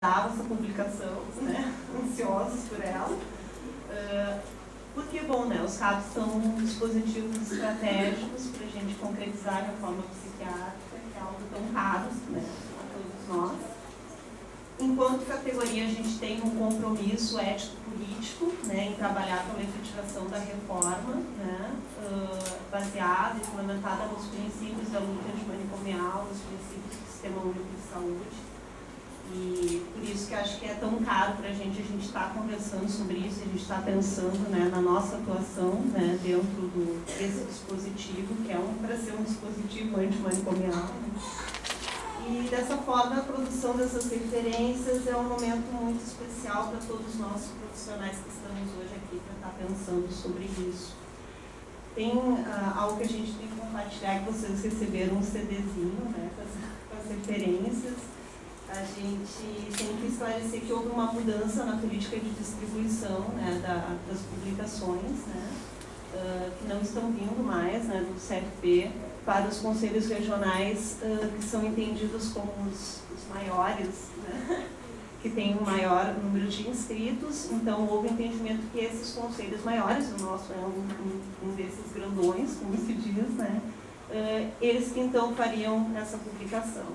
essa publicação, né, ansiosos por ela, porque, bom, né, os CAPs são dispositivos estratégicos para a gente concretizar a reforma psiquiátrica, que é algo tão caro, né, a todos nós. Enquanto categoria, a gente tem um compromisso ético-político, né, em trabalhar pela efetivação da reforma, né, baseada e fundamentada nos princípios da luta antimanicomial, nos princípios do Sistema Único de Saúde. E por isso que acho que é tão caro para a gente estar conversando sobre isso, a gente está pensando, né, na nossa atuação, né, dentro desse dispositivo, que é para ser um dispositivo antimanicomial. Né? E dessa forma, a produção dessas referências é um momento muito especial para todos nós profissionais que estamos hoje aqui para estar pensando sobre isso. Tem algo que a gente tem que compartilhar, que vocês receberam um CDzinho, né, com as referências. A gente tem que esclarecer que houve uma mudança na política de distribuição, né, das publicações, né, que não estão vindo mais, né, do CFP para os conselhos regionais, que são entendidos como os maiores, né, que têm um maior número de inscritos. Então, houve entendimento que esses conselhos maiores, o nosso é um desses grandões, como se diz, né, eles que então fariam essa publicação.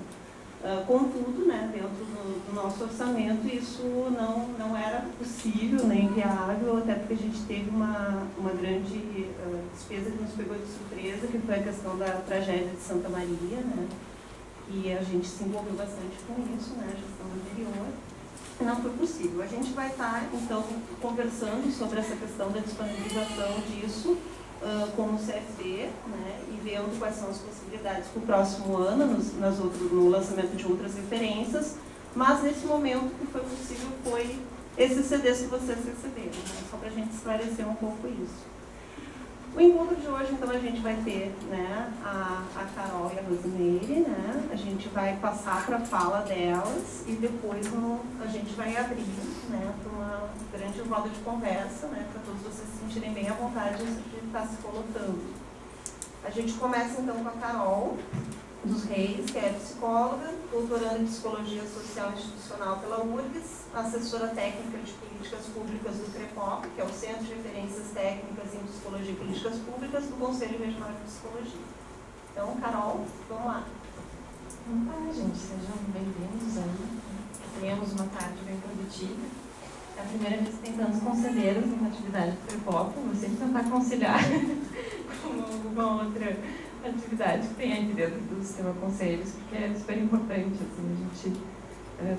Contudo, né, dentro do nosso orçamento, isso não era possível nem viável, até porque a gente teve uma grande despesa que nos pegou de surpresa, que foi a questão da tragédia de Santa Maria, né, e a gente se envolveu bastante com isso, né, a gestão anterior, e não foi possível. A gente vai estar, então, conversando sobre essa questão da disponibilização disso com o CFP, né, e vendo quais são as possibilidades para o próximo ano, no lançamento de outras referências, mas nesse momento o que foi possível foi esses CDs que vocês receberam, né, só para a gente esclarecer um pouco isso. O encontro de hoje, então, a gente vai ter, né, a Carol e a Rosimeire, né, a gente vai passar para a fala delas e depois a gente vai abrir, né, para uma grande roda de conversa, né, para todos vocês se sentirem bem à vontade de estar se colocando. A gente começa, então, com a Carol dos Reis, que é psicóloga, doutoranda em Psicologia Social Institucional pela URGS, assessora técnica de Políticas Públicas do CREPOP, que é o Centro de Referências Técnicas em Psicologia e Políticas Públicas do Conselho Regional de Psicologia. Então, Carol, vamos lá. Olá, gente, sejam bem-vindos aí. Tenhamos uma tarde bem produtiva. É a primeira vez que tentamos conceder uma atividade do CREPOP, vou sempre tentar conciliar com alguma outra atividade que tem aqui dentro do sistema conselhos, porque é super importante assim, a gente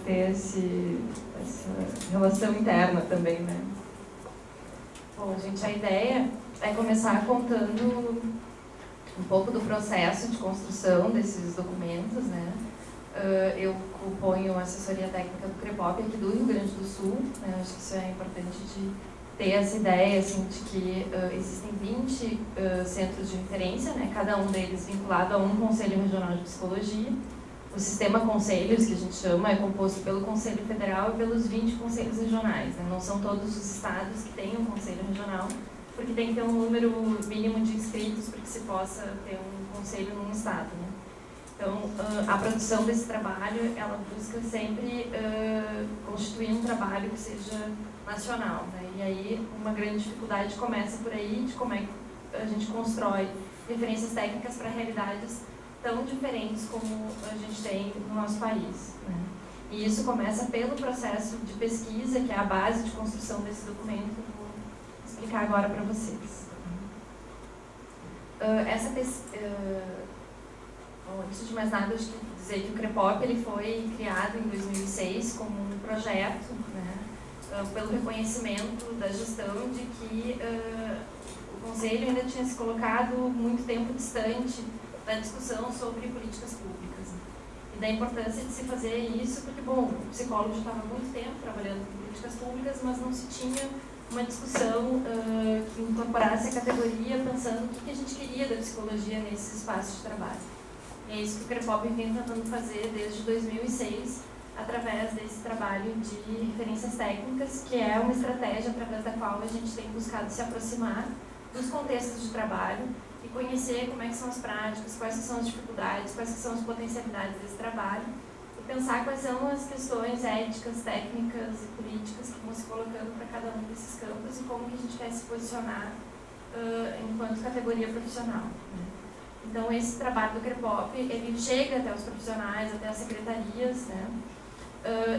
ter essa relação interna também, né? Bom, gente, a ideia é começar contando um pouco do processo de construção desses documentos, né? Eu componho a assessoria técnica do CREPOP aqui do Rio Grande do Sul, né? Acho que isso é importante de ter essa ideia assim, de que existem 20 centros de referência, né, cada um deles vinculado a um Conselho Regional de Psicologia. O sistema conselhos, que a gente chama, é composto pelo Conselho Federal e pelos 20 conselhos regionais. Né? Não são todos os estados que têm um conselho regional, porque tem que ter um número mínimo de inscritos para que se possa ter um conselho num estado. Né? Então, a produção desse trabalho, ela busca sempre constituir um trabalho que seja nacional, né? E aí uma grande dificuldade começa por aí, de como é que a gente constrói referências técnicas para realidades tão diferentes como a gente tem no nosso país, né? E isso começa pelo processo de pesquisa, que é a base de construção desse documento, que eu vou explicar agora para vocês. Bom, antes de mais nada, eu acho que dizer que o CREPOP ele foi criado em 2006 como um projeto, né, pelo reconhecimento da gestão de que o Conselho ainda tinha se colocado muito tempo distante da discussão sobre políticas públicas. E da importância de se fazer isso, porque, bom, o psicólogo já estava há muito tempo trabalhando com políticas públicas, mas não se tinha uma discussão que incorporasse a categoria pensando o que a gente queria da psicologia nesses espaços de trabalho. E é isso que o CREPOP vem tentando fazer desde 2006, através desse trabalho de referências técnicas, que é uma estratégia através da qual a gente tem buscado se aproximar dos contextos de trabalho e conhecer como é que são as práticas, quais são as dificuldades, quais são as potencialidades desse trabalho, pensar quais são as questões éticas, técnicas e políticas que vão se colocando para cada um desses campos e como que a gente quer se posicionar enquanto categoria profissional, né? Então, esse trabalho do CREPOP, ele chega até os profissionais, até as secretarias, né?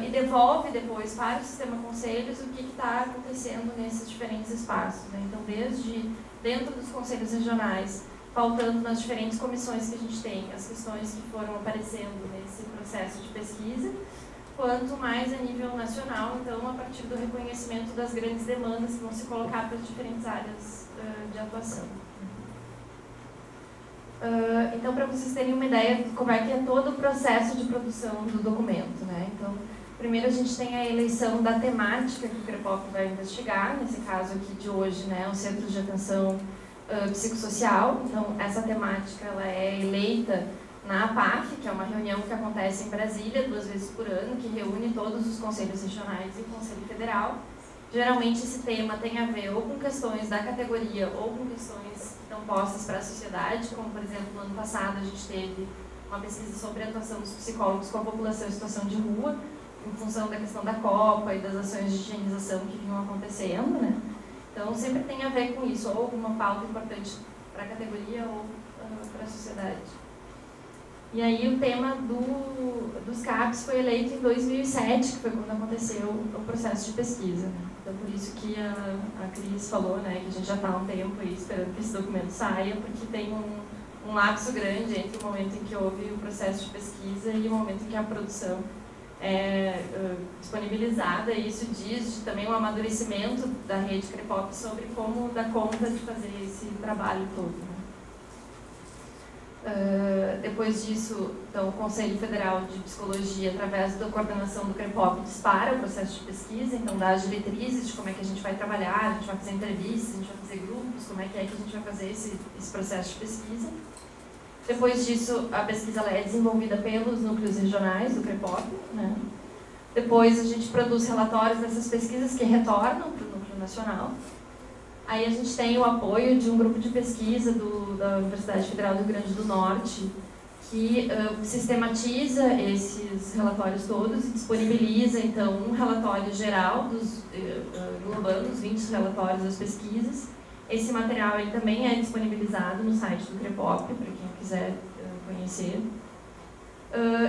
E devolve depois para o sistema conselhos o que está acontecendo nesses diferentes espaços, né? Então, desde dentro dos conselhos regionais, pautando nas diferentes comissões que a gente tem, as questões que foram aparecendo nesse processo de pesquisa, quanto mais a nível nacional, então, a partir do reconhecimento das grandes demandas que vão se colocar para as diferentes áreas de atuação. Então, para vocês terem uma ideia de como é que é todo o processo de produção do documento, né? Então, primeiro a gente tem a eleição da temática que o CREPOP vai investigar, nesse caso aqui de hoje, né, o Centro de Atenção Psicossocial. Então, essa temática ela é eleita na APAF, que é uma reunião que acontece em Brasília 2 vezes por ano, que reúne todos os conselhos regionais e o Conselho Federal. Geralmente esse tema tem a ver ou com questões da categoria ou com questões que estão postas para a sociedade, como, por exemplo, no ano passado a gente teve uma pesquisa sobre a atuação dos psicólogos com a população em situação de rua, em função da questão da Copa e das ações de higienização que vinham acontecendo, né? Então, sempre tem a ver com isso, ou alguma pauta importante para a categoria ou para a sociedade. E aí o tema dos CAPs foi eleito em 2007, que foi quando aconteceu o processo de pesquisa, né? Então, por isso que a Cris falou, né, que a gente já está há um tempo aí esperando que esse documento saia, porque tem um lapso grande entre o momento em que houve o processo de pesquisa e o momento em que a produção é disponibilizada, e isso diz também um amadurecimento da rede CREPOP sobre como dar conta de fazer esse trabalho todo, né? Depois disso, então, o Conselho Federal de Psicologia, através da coordenação do CREPOP, dispara o processo de pesquisa, então dá as diretrizes de como é que a gente vai trabalhar, a gente vai fazer entrevistas, a gente vai fazer grupos, como é que a gente vai fazer esse processo de pesquisa. Depois disso, a pesquisa ela é desenvolvida pelos núcleos regionais do CREPOP, né? Depois a gente produz relatórios dessas pesquisas que retornam para o núcleo nacional. Aí a gente tem o apoio de um grupo de pesquisa da Universidade Federal do Rio Grande do Norte, que sistematiza esses relatórios todos e disponibiliza, então, um relatório geral, englobando os 20 relatórios das pesquisas. Esse material ele também é disponibilizado no site do CREPOP, para quem quiser conhecer.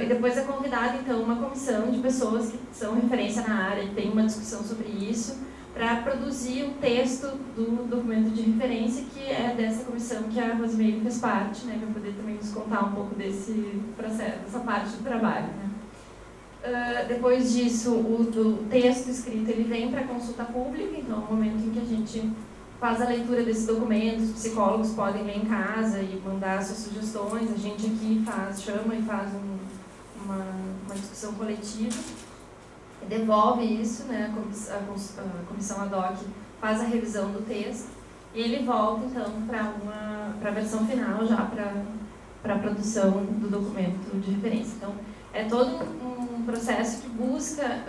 E depois é convidada, então, uma comissão de pessoas que são referência na área e tem uma discussão sobre isso, para produzir um texto do documento de referência, que é dessa comissão que a Rosimeire fez parte, né, para poder também nos contar um pouco desse processo, dessa parte do trabalho, né. Depois disso, o texto escrito ele vem para consulta pública, então é o momento em que a gente faz a leitura desse documento, os psicólogos podem ler em casa e mandar suas sugestões, a gente aqui chama e faz uma discussão coletiva. Devolve isso, né, a comissão ad hoc faz a revisão do texto e ele volta, então, para a versão final, já para a produção do documento de referência. Então, é todo um processo que busca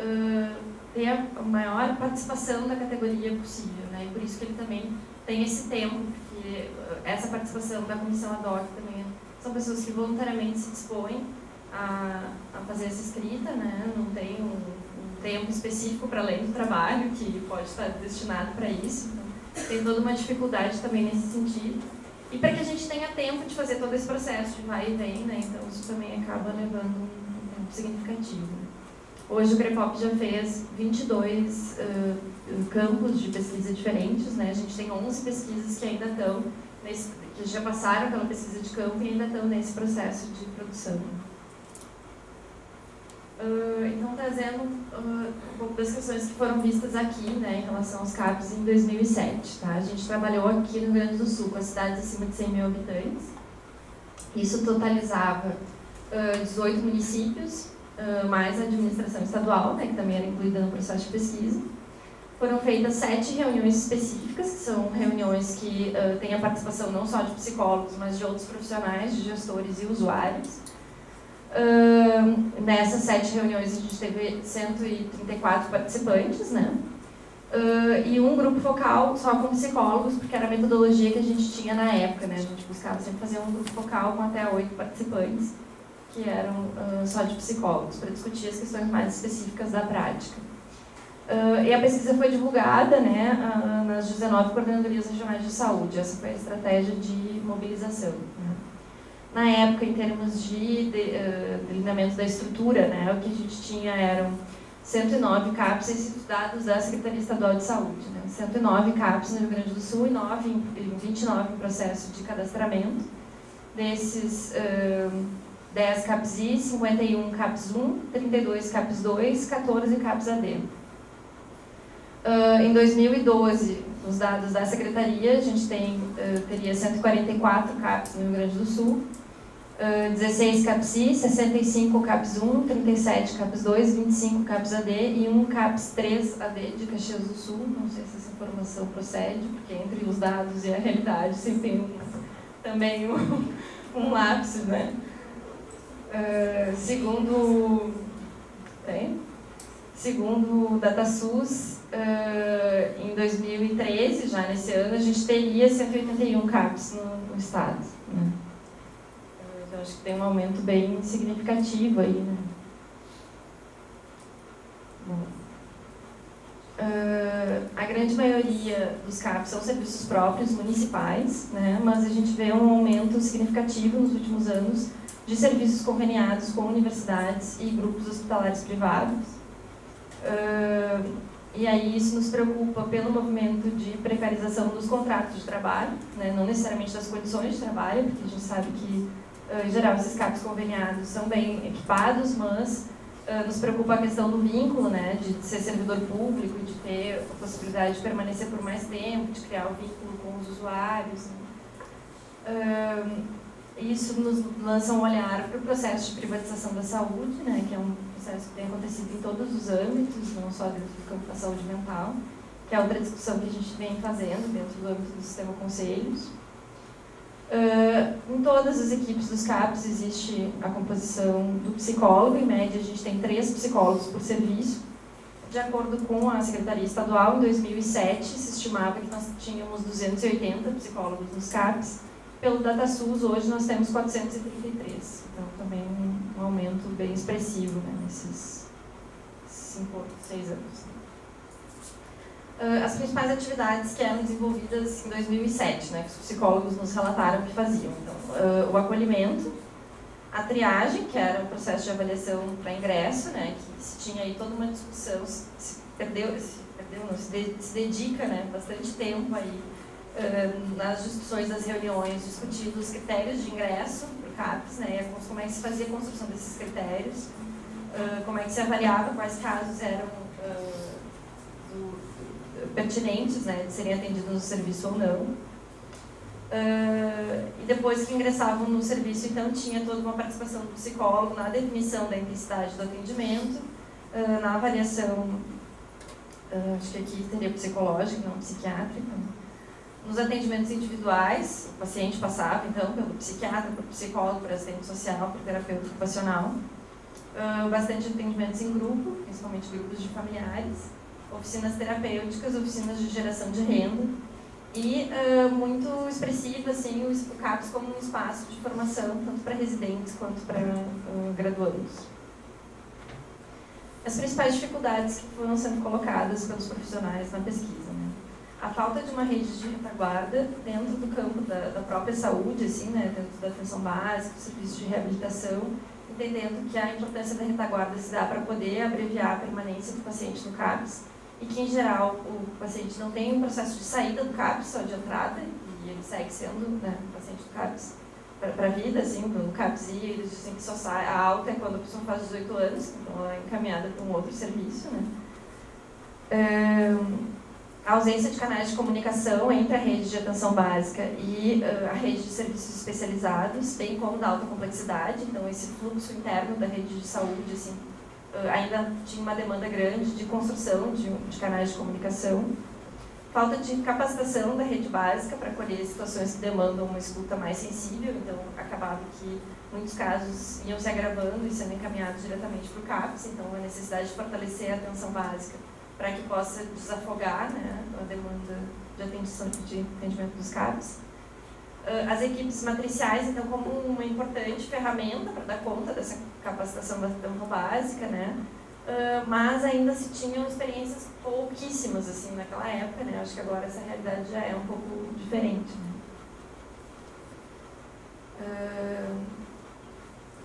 ter a maior participação da categoria possível, né, e por isso que ele também tem esse tempo, porque essa participação da comissão ad hoc também são pessoas que voluntariamente se dispõem a fazer essa escrita, né, não tem tempo específico para além do trabalho, que pode estar destinado para isso. Então, tem toda uma dificuldade também nesse sentido. E para que a gente tenha tempo de fazer todo esse processo de vai e vem, né? Então isso também acaba levando um tempo significativo. Hoje o CREPOP já fez 22 campos de pesquisa diferentes, né? A gente tem 11 pesquisas que ainda estão, que já passaram pela pesquisa de campo e ainda estão nesse processo de produção. Então, trazendo um pouco das questões que foram vistas aqui, né, em relação aos CAPs em 2007. Tá? A gente trabalhou aqui no Rio Grande do Sul com as cidades acima de 100 mil habitantes. Isso totalizava 18 municípios, mais a administração estadual, né, que também era incluída no processo de pesquisa. Foram feitas 7 reuniões específicas, que são reuniões que têm a participação não só de psicólogos, mas de outros profissionais, de gestores e usuários. Nessas 7 reuniões a gente teve 134 participantes, né? E um grupo focal só com psicólogos, porque era a metodologia que a gente tinha na época, né? A gente buscava sempre fazer um grupo focal com até 8 participantes. que eram só de psicólogos, para discutir as questões mais específicas da prática. E a pesquisa foi divulgada, né, nas 19 coordenadorias regionais de saúde. Essa foi a estratégia de mobilização, né. Na época, em termos de delineamento da estrutura, né, o que a gente tinha eram 109 CAPs, esses dados da Secretaria Estadual de Saúde, né, 109 CAPs no Rio Grande do Sul e 29 em processo de cadastramento. Desses, 10 CAPs I, 51 CAPs 1, 32 CAPs 2, 14 CAPs AD. Em 2012, os dados da Secretaria, a gente teria 144 CAPs no Rio Grande do Sul, 16 CAPs I, 65 CAPs 1, 37 CAPs 2, 25 CAPs AD e 1 CAPs 3 AD de Caxias do Sul. Não sei se essa informação procede, porque entre os dados e a realidade sempre tem também um lapso, né? Segundo o DataSUS, em 2013, já nesse ano, a gente teria 181 CAPs no estado, né? Eu acho que tem um aumento bem significativo aí, né? Bom, a grande maioria dos CAPs são serviços próprios, municipais, né? Mas a gente vê um aumento significativo nos últimos anos de serviços conveniados com universidades e grupos hospitalares privados. E aí isso nos preocupa pelo movimento de precarização dos contratos de trabalho, né? Não necessariamente das condições de trabalho, porque a gente sabe que, em geral, esses CAPs conveniados são bem equipados, mas nos preocupa a questão do vínculo, né? De ser servidor público, de ter a possibilidade de permanecer por mais tempo, de criar o vínculo com os usuários, né? Isso nos lança um olhar para o processo de privatização da saúde, né, que é um processo que tem acontecido em todos os âmbitos, não só dentro do campo da saúde mental, que é outra discussão que a gente vem fazendo dentro do âmbito do sistema conselhos. Em todas as equipes dos CAPs existe a composição do psicólogo, em média a gente tem 3 psicólogos por serviço. De acordo com a Secretaria Estadual, em 2007 se estimava que nós tínhamos 280 psicólogos nos CAPs. Pelo DataSUS, hoje nós temos 433, então também um aumento bem expressivo, né, nesses 5 ou 6 anos. As principais atividades que eram desenvolvidas em 2007, né, que os psicólogos nos relataram que faziam. Então, o acolhimento, a triagem, que era um processo de avaliação para ingresso, né, que se tinha aí toda uma discussão, se dedica, né, bastante tempo aí nas discussões das reuniões, discutindo os critérios de ingresso para o CAPs, né, como é que se fazia a construção desses critérios, como é que se avaliava quais casos eram pertinentes, né, de serem atendidos no serviço ou não. E depois que ingressavam no serviço, então, tinha toda uma participação do psicólogo na definição da intensidade do atendimento, na avaliação, acho que aqui teria psicológica, não psiquiátrica. Nos atendimentos individuais, o paciente passava, então, pelo psiquiatra, pelo psicólogo, por assistente social, por terapeuta ocupacional. Bastante atendimentos em grupo, principalmente grupos de familiares, oficinas terapêuticas, oficinas de geração de renda e muito expressivo, assim, o CAPs como um espaço de formação, tanto para residentes quanto para graduandos. As principais dificuldades que foram sendo colocadas pelos profissionais na pesquisa, né? A falta de uma rede de retaguarda dentro do campo da própria saúde, assim, né, dentro da atenção básica, do serviço de reabilitação, entendendo que a importância da retaguarda se dá para poder abreviar a permanência do paciente no CAPs e que, em geral, o paciente não tem um processo de saída do CAPs, só de entrada, e ele segue sendo, né, paciente do CAPs para a vida, assim, no CAPs I, eles dizem que só sai, a alta é quando a pessoa faz 18 anos, então ela é encaminhada para um outro serviço, né. A ausência de canais de comunicação entre a rede de atenção básica e a rede de serviços especializados, bem como da alta complexidade, então esse fluxo interno da rede de saúde, assim, ainda tinha uma demanda grande de construção de canais de comunicação. Falta de capacitação da rede básica para acolher situações que demandam uma escuta mais sensível, então acabava que muitos casos iam se agravando e sendo encaminhados diretamente para o CAPs, então a necessidade de fortalecer a atenção básica para que possa desafogar, né, a demanda de atendimento dos CAPs. as equipes matriciais, então, como uma importante ferramenta para dar conta dessa capacitação básica, né? Mas ainda se tinham experiências pouquíssimas, assim, naquela época, né? Acho que agora essa realidade já é um pouco diferente, né?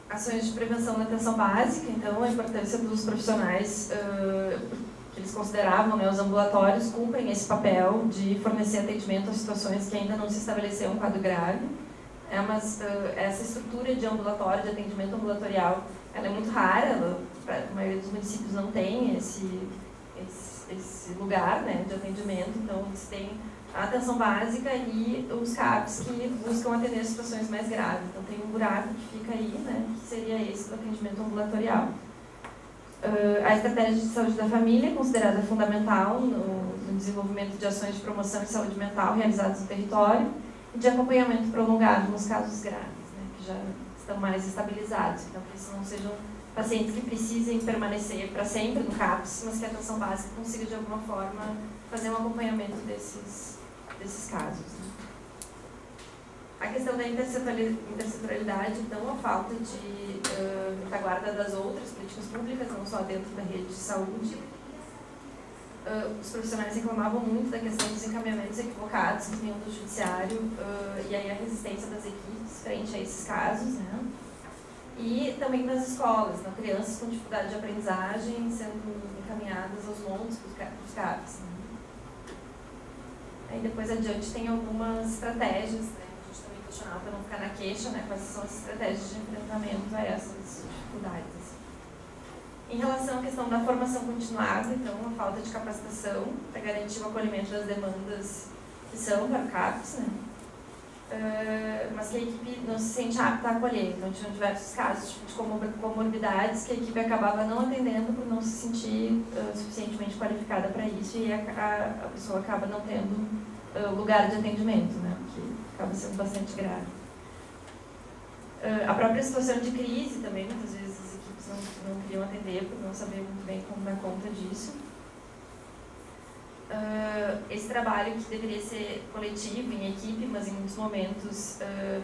Ações de prevenção na atenção básica, então, a importância dos profissionais que eles consideravam, né, os ambulatórios, cumprem esse papel de fornecer atendimento a situações que ainda não se estabeleceu um quadro grave. Essa estrutura de ambulatório, de atendimento ambulatorial, ela é muito rara, a maioria dos municípios não tem esse lugar, né, de atendimento, então eles têm a atenção básica e os CAPs que buscam atender situações mais graves. Então tem um buraco que fica aí, né, que seria esse do atendimento ambulatorial. A estratégia de saúde da família é considerada fundamental no desenvolvimento de ações de promoção de saúde mental realizadas no território e de acompanhamento prolongado nos casos graves, né, que já estão mais estabilizados. Então, que isso não sejam pacientes que precisem permanecer para sempre no CAPS, mas que a atenção básica consiga, de alguma forma, fazer um acompanhamento desses casos. Né. A questão da intersetorialidade, então, a falta de retaguarda das outras políticas públicas, não só dentro da rede de saúde. Os profissionais reclamavam muito da questão dos encaminhamentos equivocados que vinham do judiciário e aí a resistência das equipes frente a esses casos, né? E também nas escolas, né? Crianças com dificuldade de aprendizagem sendo encaminhadas aos montes para os CAPs. Né? Aí depois adiante tem algumas estratégias, né? Para não ficar na queixa, né, quais são as estratégias de enfrentamento a essas dificuldades. Assim. Em relação à questão da formação continuada, então, a falta de capacitação para garantir o acolhimento das demandas que são para o CAPS, né, mas que a equipe não se sente apta a acolher. Então, tinham diversos casos de comorbidades que a equipe acabava não atendendo por não se sentir suficientemente qualificada para isso e a pessoa acaba não tendo lugar de atendimento, né, porque acaba sendo bastante grave. A própria situação de crise também, muitas vezes as equipes não queriam atender por não saber muito bem como dar conta disso. Esse trabalho que deveria ser coletivo, em equipe, mas em muitos momentos,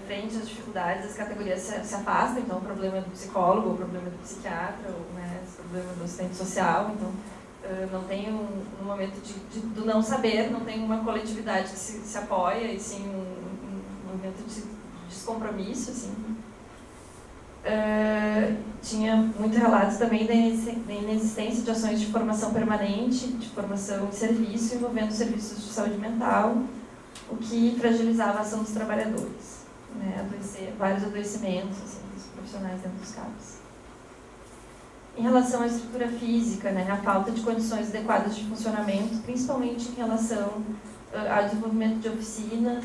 frente às dificuldades, as categorias se afastam, então o problema do psicólogo, o problema do psiquiatra, ou, né, o problema do assistente social, então não tem um momento do não saber, não tem uma coletividade que se apoia, e sim um momento de descompromisso, assim. Tinha muitos relatos também da inexistência de ações de formação permanente, de formação em serviço, envolvendo serviços de saúde mental, o que fragilizava a ação dos trabalhadores, né? Vários adoecimentos assim, dos profissionais dentro dos CAPs. Em relação à estrutura física, né, a falta de condições adequadas de funcionamento, principalmente em relação ao desenvolvimento de oficinas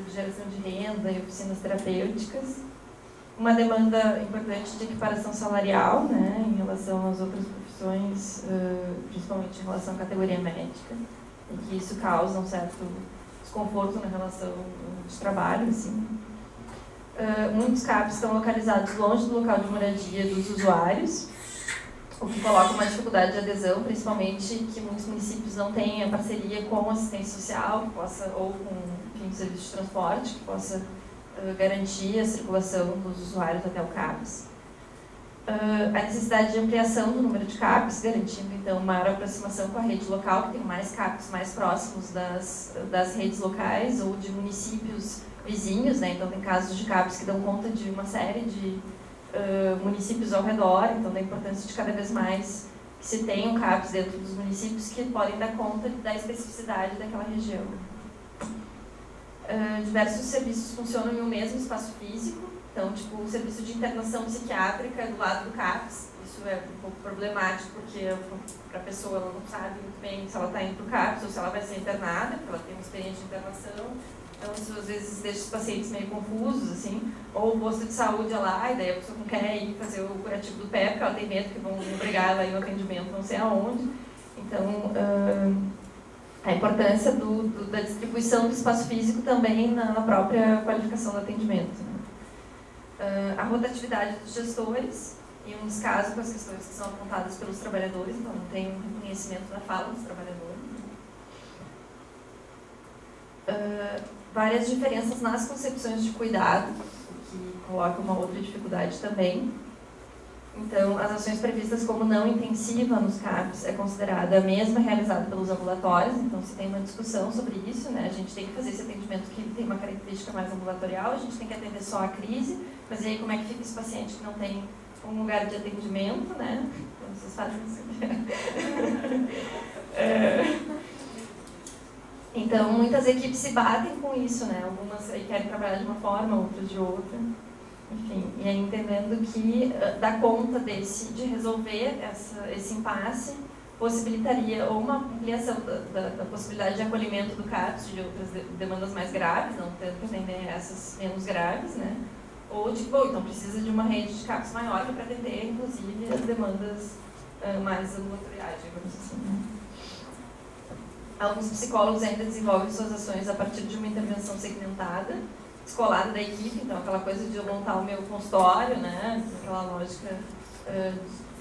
de geração de renda e oficinas terapêuticas, uma demanda importante de equiparação salarial, né, em relação às outras profissões, principalmente em relação à categoria médica, e que isso causa um certo desconforto na relação de trabalho, assim. Muitos CAPs estão localizados longe do local de moradia dos usuários, o que coloca uma dificuldade de adesão, principalmente que muitos municípios não têm a parceria com assistência social, ou com serviço de transporte, que possa garantir a circulação dos usuários até o CAPs. A necessidade de ampliação do número de CAPs, garantindo então maior aproximação com a rede local, que tem mais CAPs mais próximos das redes locais ou de municípios vizinhos, né? Então tem casos de CAPs que dão conta de uma série de municípios ao redor, então da importância de cada vez mais que se tenham CAPs dentro dos municípios que podem dar conta da especificidade daquela região. Diversos serviços funcionam em um mesmo espaço físico, então, tipo, o serviço de internação psiquiátrica do lado do CAPs, isso é um pouco problemático, porque para a pessoa ela não sabe muito bem se ela está indo para o CAPs ou se ela vai ser internada, porque ela tem uma experiência de internação, então isso às vezes deixa os pacientes meio confusos, assim, ou o posto de saúde é lá, e daí a pessoa não quer ir fazer o curativo do pé, porque ela tem medo que vão obrigar ela a ir no atendimento não sei aonde, então a importância da distribuição do espaço físico também na própria qualificação do atendimento, né? A rotatividade dos gestores, em um descaso com as questões que são apontadas pelos trabalhadores, então não tem um reconhecimento da fala dos trabalhadores. várias diferenças nas concepções de cuidado, o que coloca uma outra dificuldade também. Então, as ações previstas como não intensiva nos CAPs é considerada a mesma realizada pelos ambulatórios, então se tem uma discussão sobre isso, né? A gente tem que fazer esse atendimento que tem uma característica mais ambulatorial, a gente tem que atender só a crise, mas e aí como é que fica esse paciente que não tem um lugar de atendimento, né? Então, vocês fazem isso. Então, muitas equipes se batem com isso, né? Algumas querem trabalhar de uma forma, outras de outra. Enfim, e aí entendendo que dar conta de resolver esse impasse possibilitaria ou uma ampliação da possibilidade de acolhimento do CAPS de outras demandas mais graves, não tendo que atender essas menos graves, né? Ou de, bom, então precisa de uma rede de CAPS maior para atender, inclusive, as demandas mais ambulatoriais, digamos assim, né? Alguns psicólogos ainda desenvolvem suas ações a partir de uma intervenção segmentada, descolada da equipe, então aquela coisa de eu montar o meu consultório, né, aquela lógica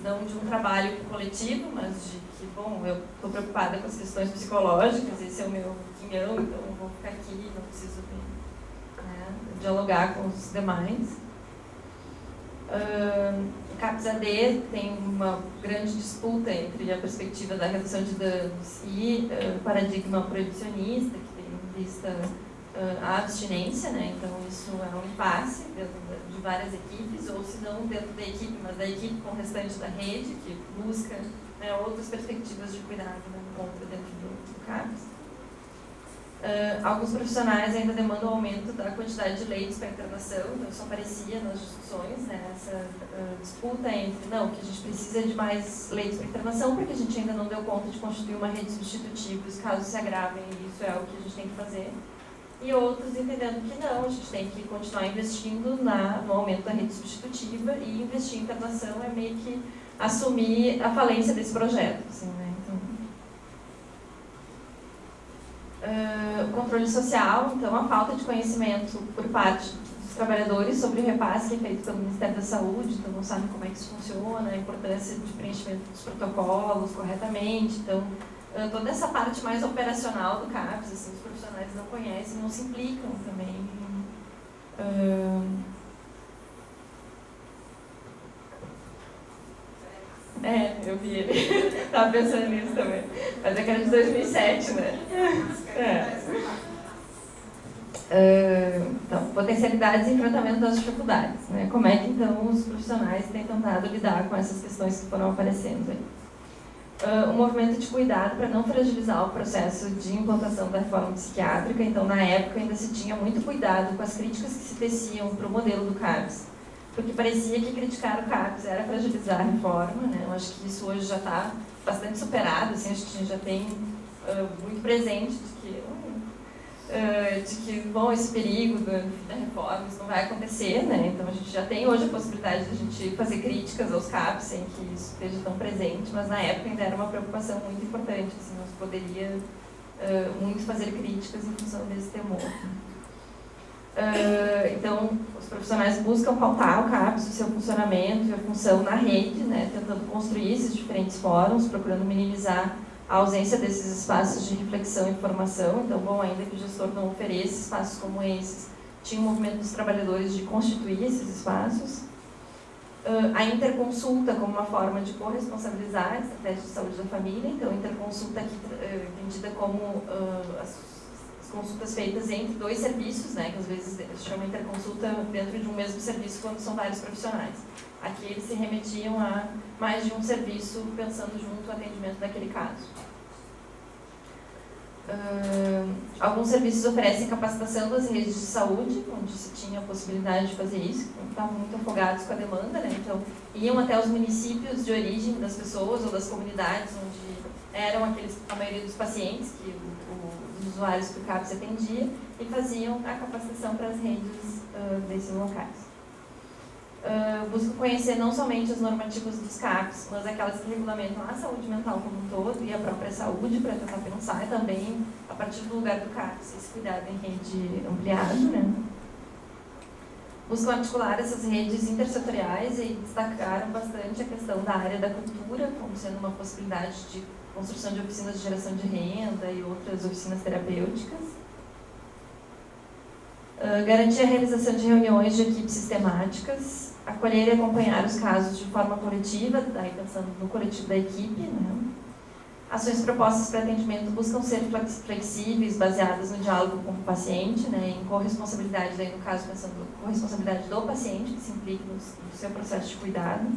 não de um trabalho coletivo, mas de que, bom, eu estou preocupada com as questões psicológicas, esse é o meu quinhão, então eu vou ficar aqui, não preciso dialogar com os demais. O CAPS-AD tem uma grande disputa entre a perspectiva da redução de danos e o paradigma proibicionista, que tem em vista a abstinência, né? Então isso é um impasse dentro de várias equipes, ou se não dentro da equipe, mas da equipe com o restante da rede, que busca, né, outras perspectivas de cuidado, né, contra dentro do CAPS. Alguns profissionais ainda demandam o aumento da quantidade de leitos para internação, então isso aparecia nas discussões, né, essa disputa entre, não, que a gente precisa de mais leitos para internação, porque a gente ainda não deu conta de constituir uma rede substitutiva, os casos se agravem, e isso é o que a gente tem que fazer. E outros entendendo que não, a gente tem que continuar investindo no aumento da rede substitutiva, e investir em internação é meio que assumir a falência desse projeto, assim, né? O controle social, então a falta de conhecimento por parte dos trabalhadores sobre o repasse que é feito pelo Ministério da Saúde, então não sabem como é que isso funciona, a importância de preenchimento dos protocolos corretamente, então toda essa parte mais operacional do CAPS, assim, os profissionais não conhecem, não se implicam também. Eu vi ele. Estava pensando nisso também. Mas é que era de 2007, né? Então, potencialidades e enfrentamento das dificuldades, né? Como é que, então, os profissionais têm tentado lidar com essas questões que foram aparecendo aí? Um movimento de cuidado para não fragilizar o processo de implantação da reforma psiquiátrica. Então, na época, ainda se tinha muito cuidado com as críticas que se teciam para o modelo do CAPS, porque parecia que criticar o CAPS era fragilizar a reforma, né? Eu acho que isso hoje já está bastante superado, assim, acho que a gente já tem muito presente de que, bom, esse perigo da reforma, isso não vai acontecer, né? Então a gente já tem hoje a possibilidade de a gente fazer críticas aos CAPs sem que isso esteja tão presente, mas na época ainda era uma preocupação muito importante, assim, não se poderia muito fazer críticas em função desse temor. Então, os profissionais buscam pautar o CAPS, o seu funcionamento e a função na rede, né, tentando construir esses diferentes fóruns, procurando minimizar a ausência desses espaços de reflexão e formação. Então, bom, ainda que o gestor não ofereça espaços como esses, tinha um movimento dos trabalhadores de constituir esses espaços. A interconsulta como uma forma de corresponsabilizar a estratégia de saúde da família. Então, a interconsulta aqui entendida como as consultas feitas entre dois serviços, né, que às vezes se chama interconsulta dentro de um mesmo serviço quando são vários profissionais. Aqui eles se remetiam a mais de um serviço pensando junto ao atendimento daquele caso. Alguns serviços oferecem capacitação das redes de saúde, onde se tinha a possibilidade de fazer isso, estavam muito afogados com a demanda, né? Então iam até os municípios de origem das pessoas ou das comunidades onde eram a maioria dos pacientes que os usuários que o CAPS atendia, e faziam a capacitação para as redes desses locais. Busco conhecer não somente as normativas dos CAPs, mas aquelas que regulamentam a saúde mental como um todo e a própria saúde, para tentar pensar também, a partir do lugar do CAPs, esse cuidado em rede ampliado, né? Buscam articular essas redes intersetoriais e destacaram bastante a questão da área da cultura, como sendo uma possibilidade de construção de oficinas de geração de renda e outras oficinas terapêuticas. Garantir a realização de reuniões de equipes sistemáticas, acolher e acompanhar os casos de forma coletiva, daí pensando no coletivo da equipe, né? Ações propostas para atendimento buscam ser flexíveis, baseadas no diálogo com o paciente, né? Em corresponsabilidade, daí no caso pensando em corresponsabilidade do paciente, que se implique no seu processo de cuidado.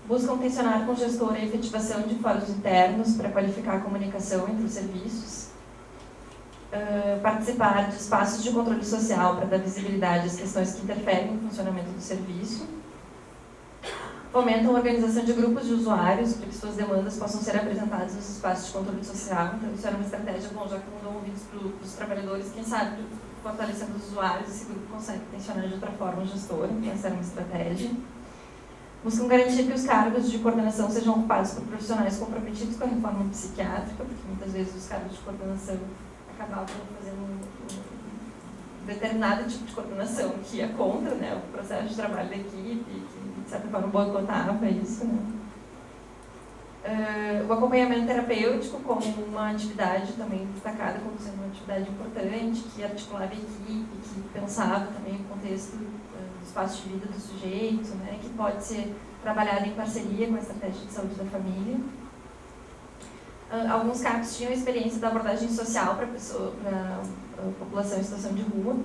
Buscam tensionar com o gestor a efetivação de fóruns internos para qualificar a comunicação entre os serviços. Participar de espaços de controle social para dar visibilidade às questões que interferem no funcionamento do serviço. Fomentam a organização de grupos de usuários para que suas demandas possam ser apresentadas nos espaços de controle social. Então, isso era uma estratégia, bom, já que não dão ouvidos para os trabalhadores, quem sabe, fortalecendo os usuários, esse grupo consegue tensionar de outra forma o gestor. Então, essa era uma estratégia. Buscam garantir que os cargos de coordenação sejam ocupados por profissionais comprometidos com a reforma psiquiátrica, porque muitas vezes os cargos de coordenação acabavam fazendo um determinado tipo de coordenação que ia contra, né, o processo de trabalho da equipe, que de certa forma boicotava isso, né. O acompanhamento terapêutico como uma atividade também destacada como sendo uma atividade importante, que articulava a equipe, que pensava também o contexto do espaço de vida do sujeito, né, que pode ser trabalhado em parceria com a estratégia de saúde da família. Alguns CAPs tinham experiência da abordagem social para a população em situação de rua,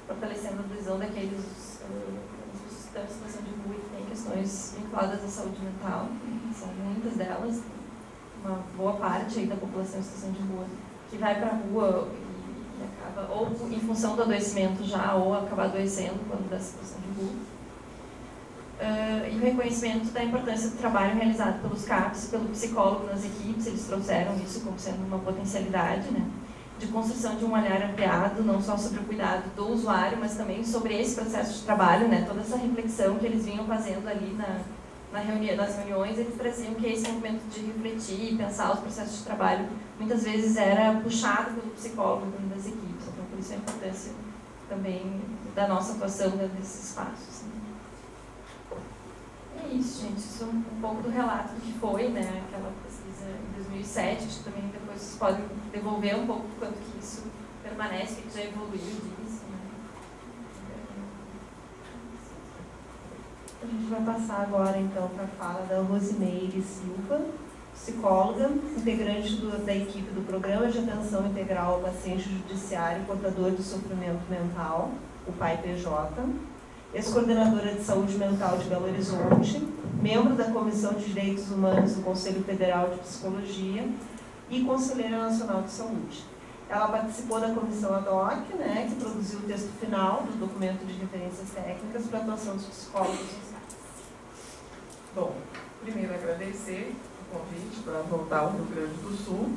fortalecendo a visão daqueles que estão em situação de rua e que têm questões vinculadas à saúde mental. São muitas delas, uma boa parte aí da população em situação de rua que vai para a rua e acaba, ou em função do adoecimento já, ou acaba adoecendo quando da situação de rua. E o reconhecimento da importância do trabalho realizado pelos CAPs e pelo psicólogo nas equipes, eles trouxeram isso como sendo uma potencialidade, né, de construção de um olhar ampliado, não só sobre o cuidado do usuário, mas também sobre esse processo de trabalho, né, toda essa reflexão que eles vinham fazendo ali nas reuniões, eles traziam que esse movimento de refletir e pensar os processos de trabalho, muitas vezes era puxado pelo psicólogo dentro das equipes, então por isso a importância também da nossa atuação dentro desses espaços. É isso, gente. Isso é um pouco do relato do que foi, né, aquela pesquisa em 2007. Acho que também depois vocês podem devolver um pouco quanto que isso permanece, que já evoluiu disso, né. A gente vai passar agora, então, para a fala da Rosimeire Silva, psicóloga, integrante da equipe do Programa de Atenção Integral ao Paciente Judiciário Portador de Sofrimento Mental, o PAI-PJ, ex-coordenadora de Saúde Mental de Belo Horizonte, membro da Comissão de Direitos Humanos do Conselho Federal de Psicologia e conselheira nacional de saúde. Ela participou da comissão ad hoc, né, que produziu o texto final do documento de referências técnicas para a atuação dos psicólogos sociais. Bom, primeiro agradecer o convite para voltar ao Rio Grande do Sul.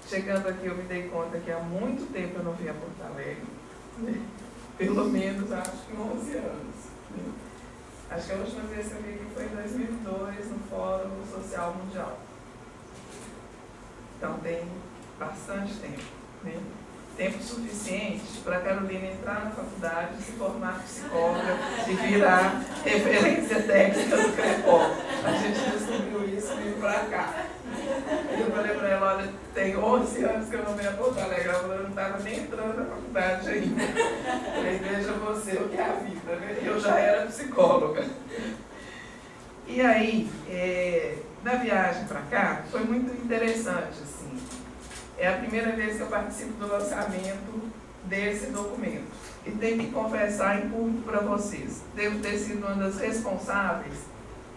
Chegando aqui eu me dei conta que há muito tempo eu não vinha a Porto Alegre, né? Pelo menos, acho que 11 anos. Né? Acho que a última vez que eu vim aqui foi em 2002, no Fórum Social Mundial. Então, tem bastante tempo. Né? Tempo suficiente para a Carolina entrar na faculdade, se formar psicóloga e virar referência técnica do CREPOL. A gente descobriu isso vindo para cá. Eu falei para ela, olha, tem 11 anos que eu não venho a Porto Alegre, ela não estava nem entrando na faculdade ainda. Falei, veja você o que é a vida, né? Eu já era psicóloga. E aí, na viagem para cá, foi muito interessante, assim. É a primeira vez que eu participo do lançamento desse documento. E tenho que confessar em público para vocês, devo ter sido uma das responsáveis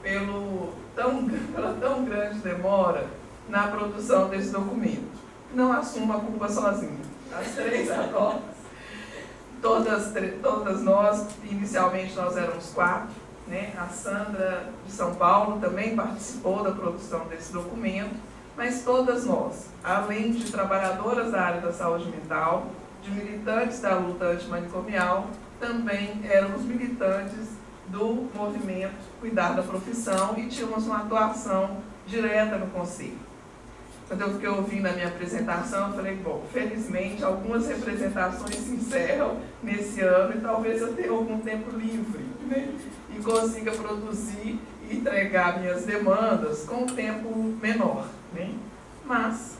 pela tão grande demora na produção desse documento. Não assumo a culpa sozinha. As três adultas, todas nós, inicialmente nós éramos 4, né? A Sandra de São Paulo também participou da produção desse documento, mas todas nós, além de trabalhadoras da área da saúde mental, de militantes da luta antimanicomial, também éramos militantes do movimento Cuidar da Profissão e tínhamos uma atuação direta no Conselho. Quando eu fiquei ouvindo a minha apresentação, eu falei, bom, felizmente algumas representações se encerram nesse ano e talvez eu tenha algum tempo livre, né? E consiga produzir e entregar minhas demandas com um tempo menor, né? Mas,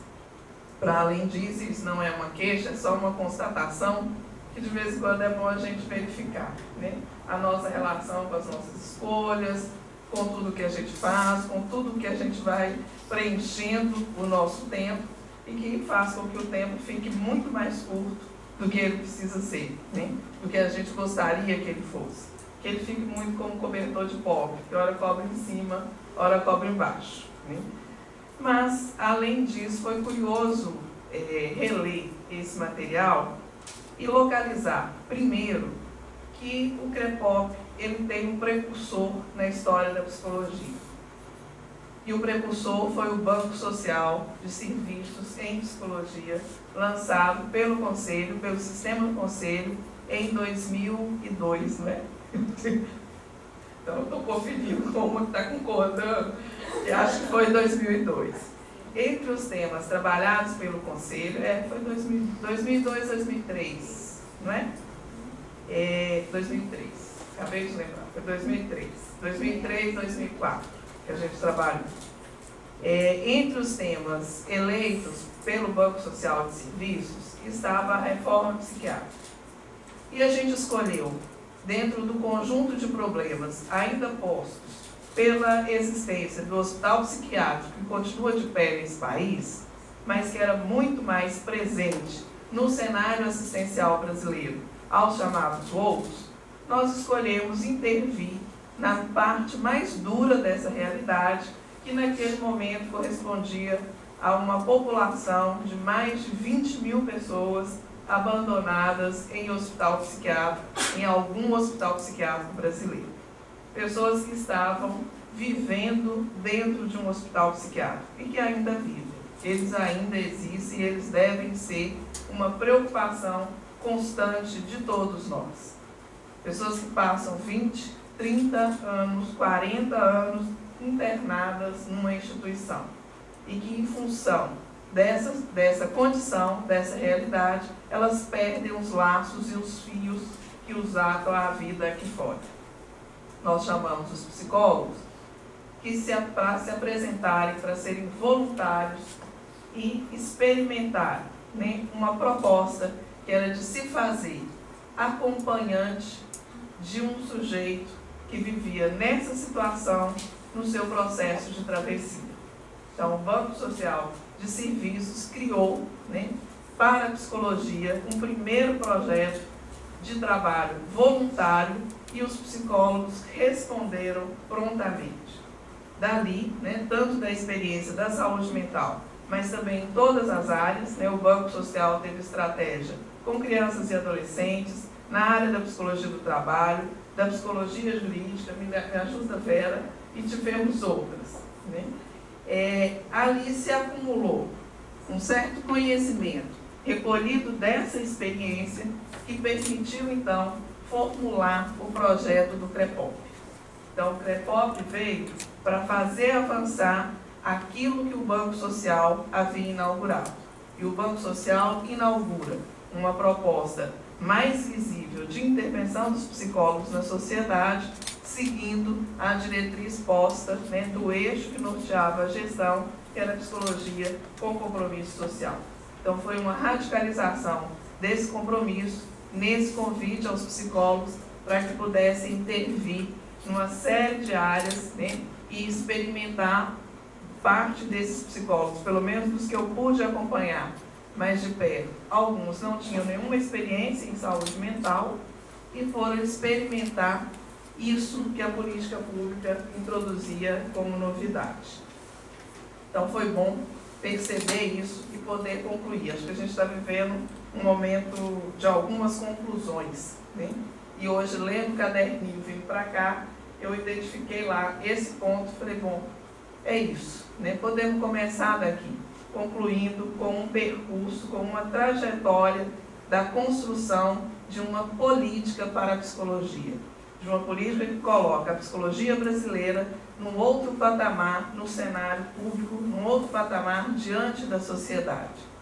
para além disso, isso não é uma queixa, é só uma constatação. que de vez em quando é bom a gente verificar, né? A nossa relação com as nossas escolhas, com tudo que a gente faz, com tudo que a gente vai preenchendo o nosso tempo e que faz com que o tempo fique muito mais curto do que ele precisa ser, né? Do que a gente gostaria que ele fosse. Que ele fique muito como um cobertor de pobre, que hora cobre em cima, hora cobre embaixo, né? Mas, além disso, foi curioso reler esse material e localizar, primeiro, que o CREPOP ele tem um precursor na história da psicologia. E o precursor foi o Banco Social de Serviços em Psicologia, lançado pelo Conselho, pelo Sistema do Conselho, em 2002, não é? Então, eu estou conferindo como está concordando, e acho que foi em 2002. Entre os temas trabalhados pelo Conselho, foi 2002, 2003, não é? 2003, acabei de lembrar, foi 2003, 2004 que a gente trabalhou. Entre os temas eleitos pelo Banco Social de Serviços estava a reforma psiquiátrica. E a gente escolheu, dentro do conjunto de problemas ainda postos pela existência do hospital psiquiátrico, que continua de pé nesse país, mas que era muito mais presente no cenário assistencial brasileiro, aos chamados outros, nós escolhemos intervir na parte mais dura dessa realidade, que naquele momento correspondia a uma população de mais de 20 mil pessoas abandonadas em hospital psiquiátrico, em algum hospital psiquiátrico brasileiro. Pessoas que estavam vivendo dentro de um hospital psiquiátrico e que ainda vivem. Eles ainda existem e eles devem ser uma preocupação constante de todos nós. Pessoas que passam 20, 30 anos, 40 anos internadas numa instituição e que, em função dessa condição, dessa realidade, elas perdem os laços e os fios que os atam à vida aqui fora. Nós chamamos os psicólogos para se apresentarem, para serem voluntários e experimentarem, né, uma proposta que era de se fazer acompanhante de um sujeito que vivia nessa situação no seu processo de travessia. Então, o Banco Social de Serviços criou, né, para a psicologia um primeiro projeto de trabalho voluntário e os psicólogos responderam prontamente. Dali, né, tanto da experiência da saúde mental, mas também em todas as áreas, né, o Banco Social teve estratégia com crianças e adolescentes, na área da psicologia do trabalho, da psicologia jurídica, me ajuda Vera, e tivemos outras, né? Ali se acumulou um certo conhecimento recolhido dessa experiência que permitiu, então, formular o projeto do CREPOP. Então, o CREPOP veio para fazer avançar aquilo que o Banco Social havia inaugurado. E o Banco Social inaugura uma proposta mais visível de intervenção dos psicólogos na sociedade, seguindo a diretriz posta, né, do eixo que norteava a gestão, que era a psicologia com compromisso social. Então, foi uma radicalização desse compromisso, nesse convite aos psicólogos, para que pudessem intervir numa série de áreas, né, e experimentar parte desses psicólogos, pelo menos dos que eu pude acompanhar mais de perto. Alguns não tinham nenhuma experiência em saúde mental e foram experimentar isso que a política pública introduzia como novidade. Então, foi bom perceber isso e poder concluir. Acho que a gente está vivendo um momento de algumas conclusões, né? E hoje, lendo o caderninho, vindo para cá, eu identifiquei lá esse ponto, falei, bom, é isso, né? Podemos começar daqui, concluindo com um percurso, com uma trajetória da construção de uma política para a psicologia, de uma política que coloca a psicologia brasileira num outro patamar, no cenário público, num outro patamar diante da sociedade.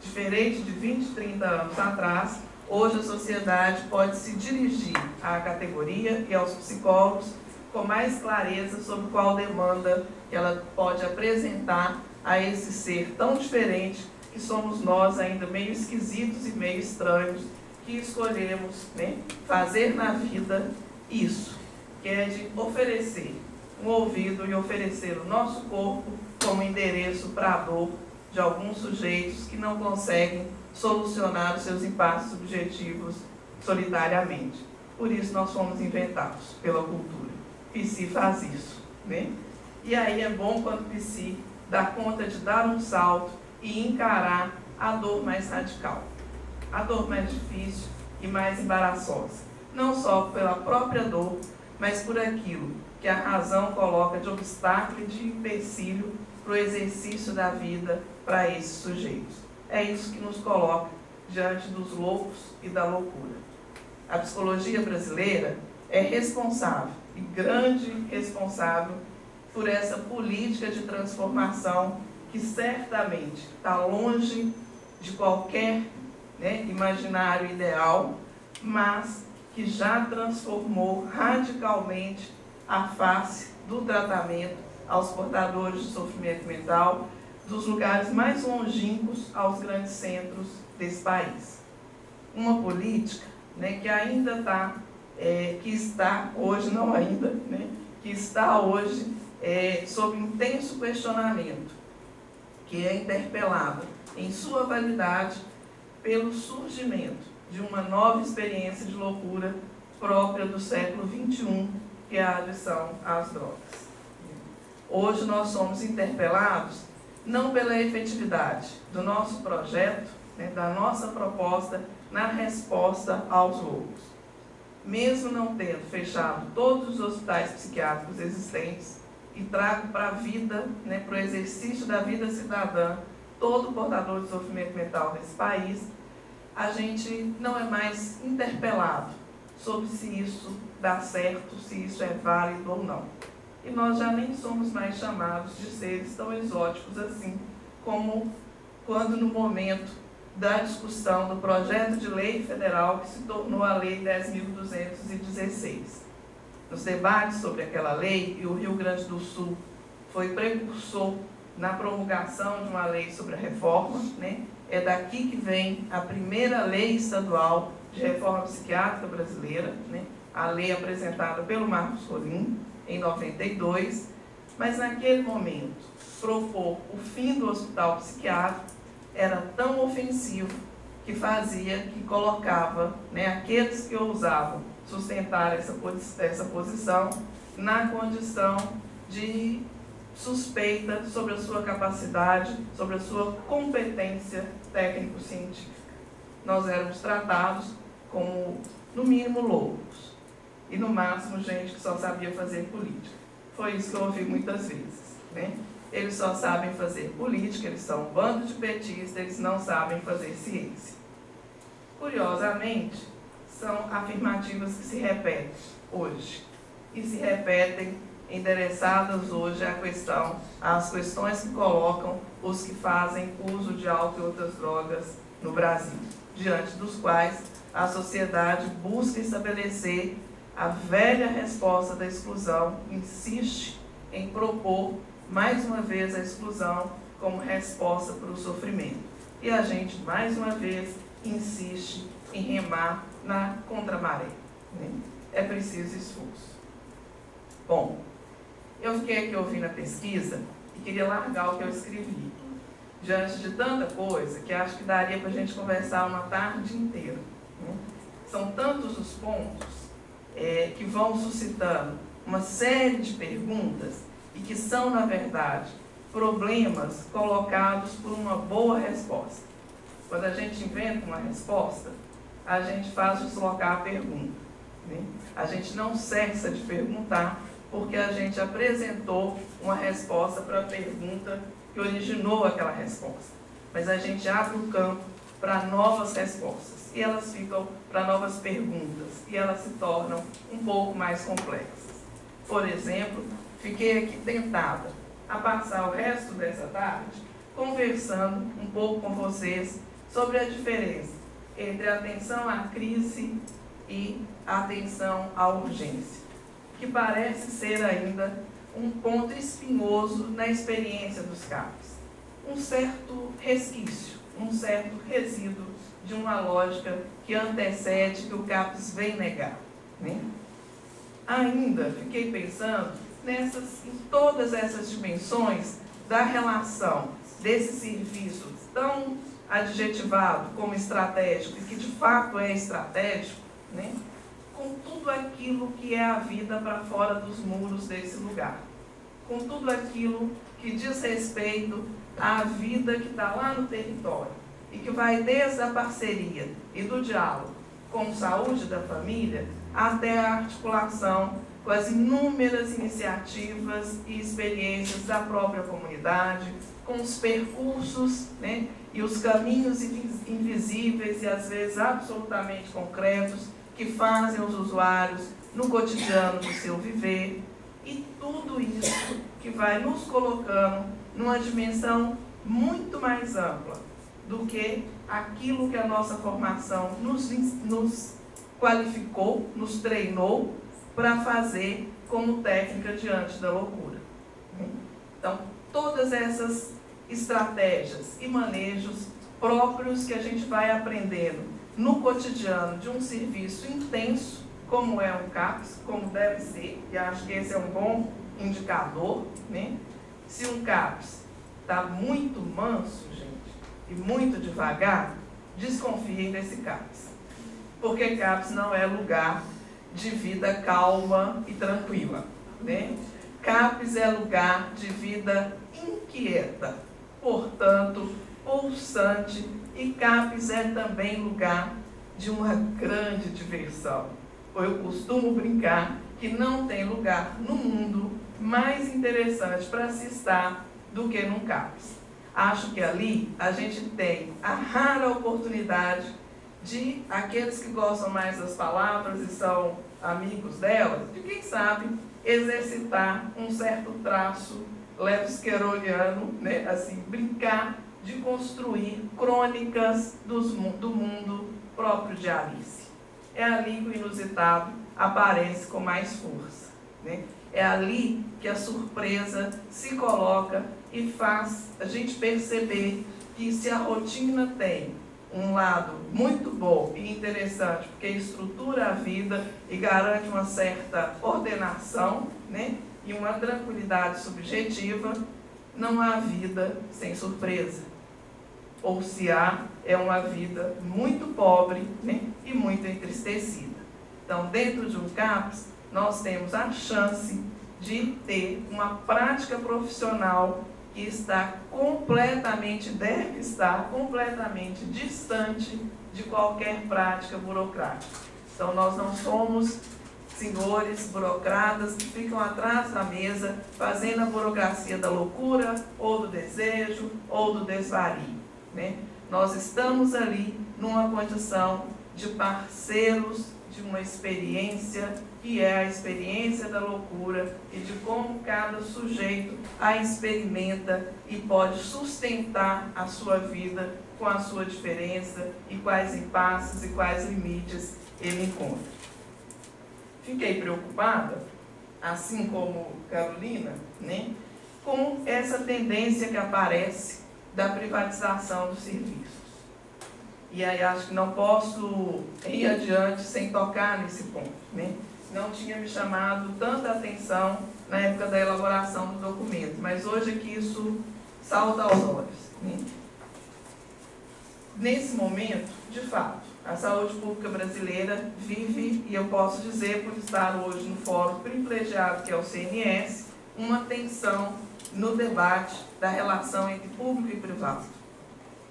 Diferente de 20, 30 anos atrás, hoje a sociedade pode se dirigir à categoria e aos psicólogos com mais clareza sobre qual demanda que ela pode apresentar a esse ser tão diferente que somos nós, ainda meio esquisitos e meio estranhos, que escolhemos, né, fazer na vida isso, que é de oferecer um ouvido e oferecer o nosso corpo como endereço para a dor de alguns sujeitos que não conseguem solucionar os seus impasses subjetivos solitariamente. Por isso nós fomos inventados pela cultura. Psi faz isso, né? E aí é bom quando Psi dá conta de dar um salto e encarar a dor mais radical, a dor mais difícil e mais embaraçosa, não só pela própria dor, mas por aquilo que a razão coloca de obstáculo e de empecilho para o exercício da vida para esses sujeitos. É isso que nos coloca diante dos loucos e da loucura. A psicologia brasileira é responsável, e grande responsável, por essa política de transformação que certamente está longe de qualquer, né, imaginário ideal, mas que já transformou radicalmente a face do tratamento aos portadores de sofrimento mental, dos lugares mais longínquos aos grandes centros desse país. Uma política, né, que ainda está, que está hoje, não ainda, né, que está hoje sob intenso questionamento, que é interpelada em sua validade pelo surgimento de uma nova experiência de loucura própria do século XXI, que é a adição às drogas. Hoje nós somos interpelados não pela efetividade do nosso projeto, né, da nossa proposta na resposta aos loucos. Mesmo não tendo fechado todos os hospitais psiquiátricos existentes e trago para a vida, né, para o exercício da vida cidadã, todo portador de sofrimento mental nesse país, a gente não é mais interpelado sobre se isso dá certo, se isso é válido ou não. E nós já nem somos mais chamados de seres tão exóticos assim, como quando no momento da discussão do projeto de lei federal que se tornou a Lei 10.216. Nos debates sobre aquela lei, e o Rio Grande do Sul foi precursor na promulgação de uma lei sobre a reforma, né? É daqui que vem a primeira lei estadual de reforma psiquiátrica brasileira, né? A lei apresentada pelo Marcos Colim, em 92, mas naquele momento, propor o fim do hospital psiquiátrico era tão ofensivo que colocava, né, aqueles que ousavam sustentar essa posição na condição de suspeita sobre a sua capacidade, sobre a sua competência técnico-científica. Nós éramos tratados como, no mínimo, loucos e, no máximo, gente que só sabia fazer política. Foi isso que eu ouvi muitas vezes, né? Eles só sabem fazer política, eles são um bando de petistas, eles não sabem fazer ciência. Curiosamente, são afirmativas que se repetem hoje, e se repetem endereçadas hoje às questões que colocam os que fazem uso de álcool e outras drogas no Brasil, diante dos quais a sociedade busca estabelecer a velha resposta da exclusão, insiste em propor mais uma vez a exclusão como resposta para o sofrimento. E a gente, mais uma vez, insiste em remar na contramaré, né? É preciso esforço. Bom, eu fiquei aqui ouvindo a pesquisa e queria largar o que eu escrevi. Diante de tanta coisa que acho que daria para a gente conversar uma tarde inteira, né? São tantos os pontos que vão suscitando uma série de perguntas e que são, na verdade, problemas colocados por uma boa resposta. Quando a gente inventa uma resposta, a gente faz deslocar a pergunta, né? A gente não cessa de perguntar porque a gente apresentou uma resposta para a pergunta que originou aquela resposta. Mas a gente abre o campo para novas respostas e elas ficam para novas perguntas e elas se tornam um pouco mais complexas. Por exemplo, fiquei aqui tentada a passar o resto dessa tarde conversando um pouco com vocês sobre a diferença entre a atenção à crise e a atenção à urgência, que parece ser ainda um ponto espinhoso na experiência dos CAPs. Um certo resquício, um certo resíduo de uma lógica que antecede, que o CAPES vem negar, né? Ainda fiquei pensando em todas essas dimensões da relação desse serviço tão adjetivado como estratégico, e que de fato é estratégico, né? Com tudo aquilo que é a vida para fora dos muros desse lugar, com tudo aquilo que diz respeito à vida que está lá no território, e que vai desde a parceria e do diálogo com saúde da família até a articulação com as inúmeras iniciativas e experiências da própria comunidade, com os percursos, né, e os caminhos invisíveis e às vezes absolutamente concretos que fazem os usuários no cotidiano do seu viver, e tudo isso que vai nos colocando numa dimensão muito mais ampla do que aquilo que a nossa formação nos qualificou, nos treinou para fazer como técnica diante da loucura. Então, todas essas estratégias e manejos próprios que a gente vai aprendendo no cotidiano de um serviço intenso, como é um CAPES, como deve ser, e acho que esse é um bom indicador, né? Se um CAPES está muito manso, gente, e muito devagar, desconfiem desse CAPES, porque CAPES não é lugar de vida calma e tranquila, né? CAPES é lugar de vida inquieta, portanto, pulsante, e CAPES é também lugar de uma grande diversão. Eu costumo brincar que não tem lugar no mundo mais interessante para se estar do que num CAPES. Acho que ali a gente tem a rara oportunidade de aqueles que gostam mais das palavras e são amigos delas, de quem sabe exercitar um certo traço lewis-carrolliano, né? Assim, brincar de construir crônicas do mundo próprio de Alice. É ali que o inusitado aparece com mais força, né? É ali que a surpresa se coloca e faz a gente perceber que, se a rotina tem um lado muito bom e interessante, porque estrutura a vida e garante uma certa ordenação, né, e uma tranquilidade subjetiva, não há vida sem surpresa. Ou se há, é uma vida muito pobre, né, e muito entristecida. Então, dentro de um CAPES, nós temos a chance de ter uma prática profissional que está completamente, deve estar completamente distante de qualquer prática burocrática. Então, nós não somos senhores burocratas que ficam atrás da mesa fazendo a burocracia da loucura, ou do desejo, ou do desvario, né? Nós estamos ali numa condição de parceiros de uma experiência que é a experiência da loucura, e de como cada sujeito a experimenta e pode sustentar a sua vida com a sua diferença, e quais impasses e quais limites ele encontra. Fiquei preocupada, assim como Carolina, né, com essa tendência que aparece da privatização dos serviços. E aí acho que não posso ir adiante sem tocar nesse ponto, né? Não tinha me chamado tanta atenção na época da elaboração do documento, mas hoje é que isso salta aos olhos, né? Nesse momento, de fato, a saúde pública brasileira vive, e eu posso dizer, por estar hoje no fórum privilegiado que é o CNS, uma tensão no debate da relação entre público e privado.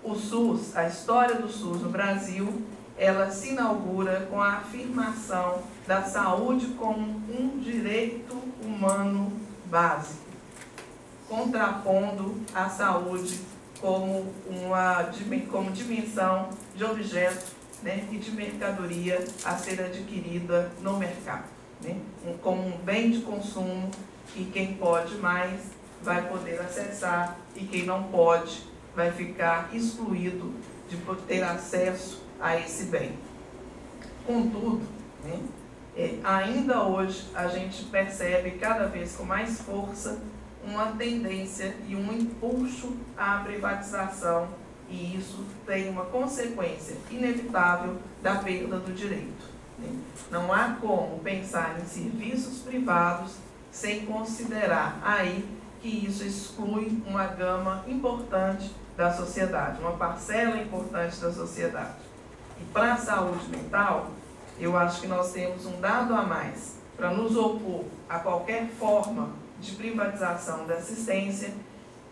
O SUS, a história do SUS no Brasil, ela se inaugura com a afirmação da saúde como um direito humano básico, contrapondo a saúde como dimensão de objeto, né, e de mercadoria a ser adquirida no mercado, né, como um bem de consumo, que quem pode mais vai poder acessar e quem não pode vai ficar excluído de ter acesso a esse bem. Contudo, né, ainda hoje a gente percebe cada vez com mais força uma tendência e um impulso à privatização E isso tem uma consequência inevitável da perda do direito, né? Não há como pensar em serviços privados sem considerar aí que isso exclui uma gama importante da sociedade, uma parcela importante da sociedade. E para a saúde mental, eu acho que nós temos um dado a mais para nos opor a qualquer forma de privatização da assistência,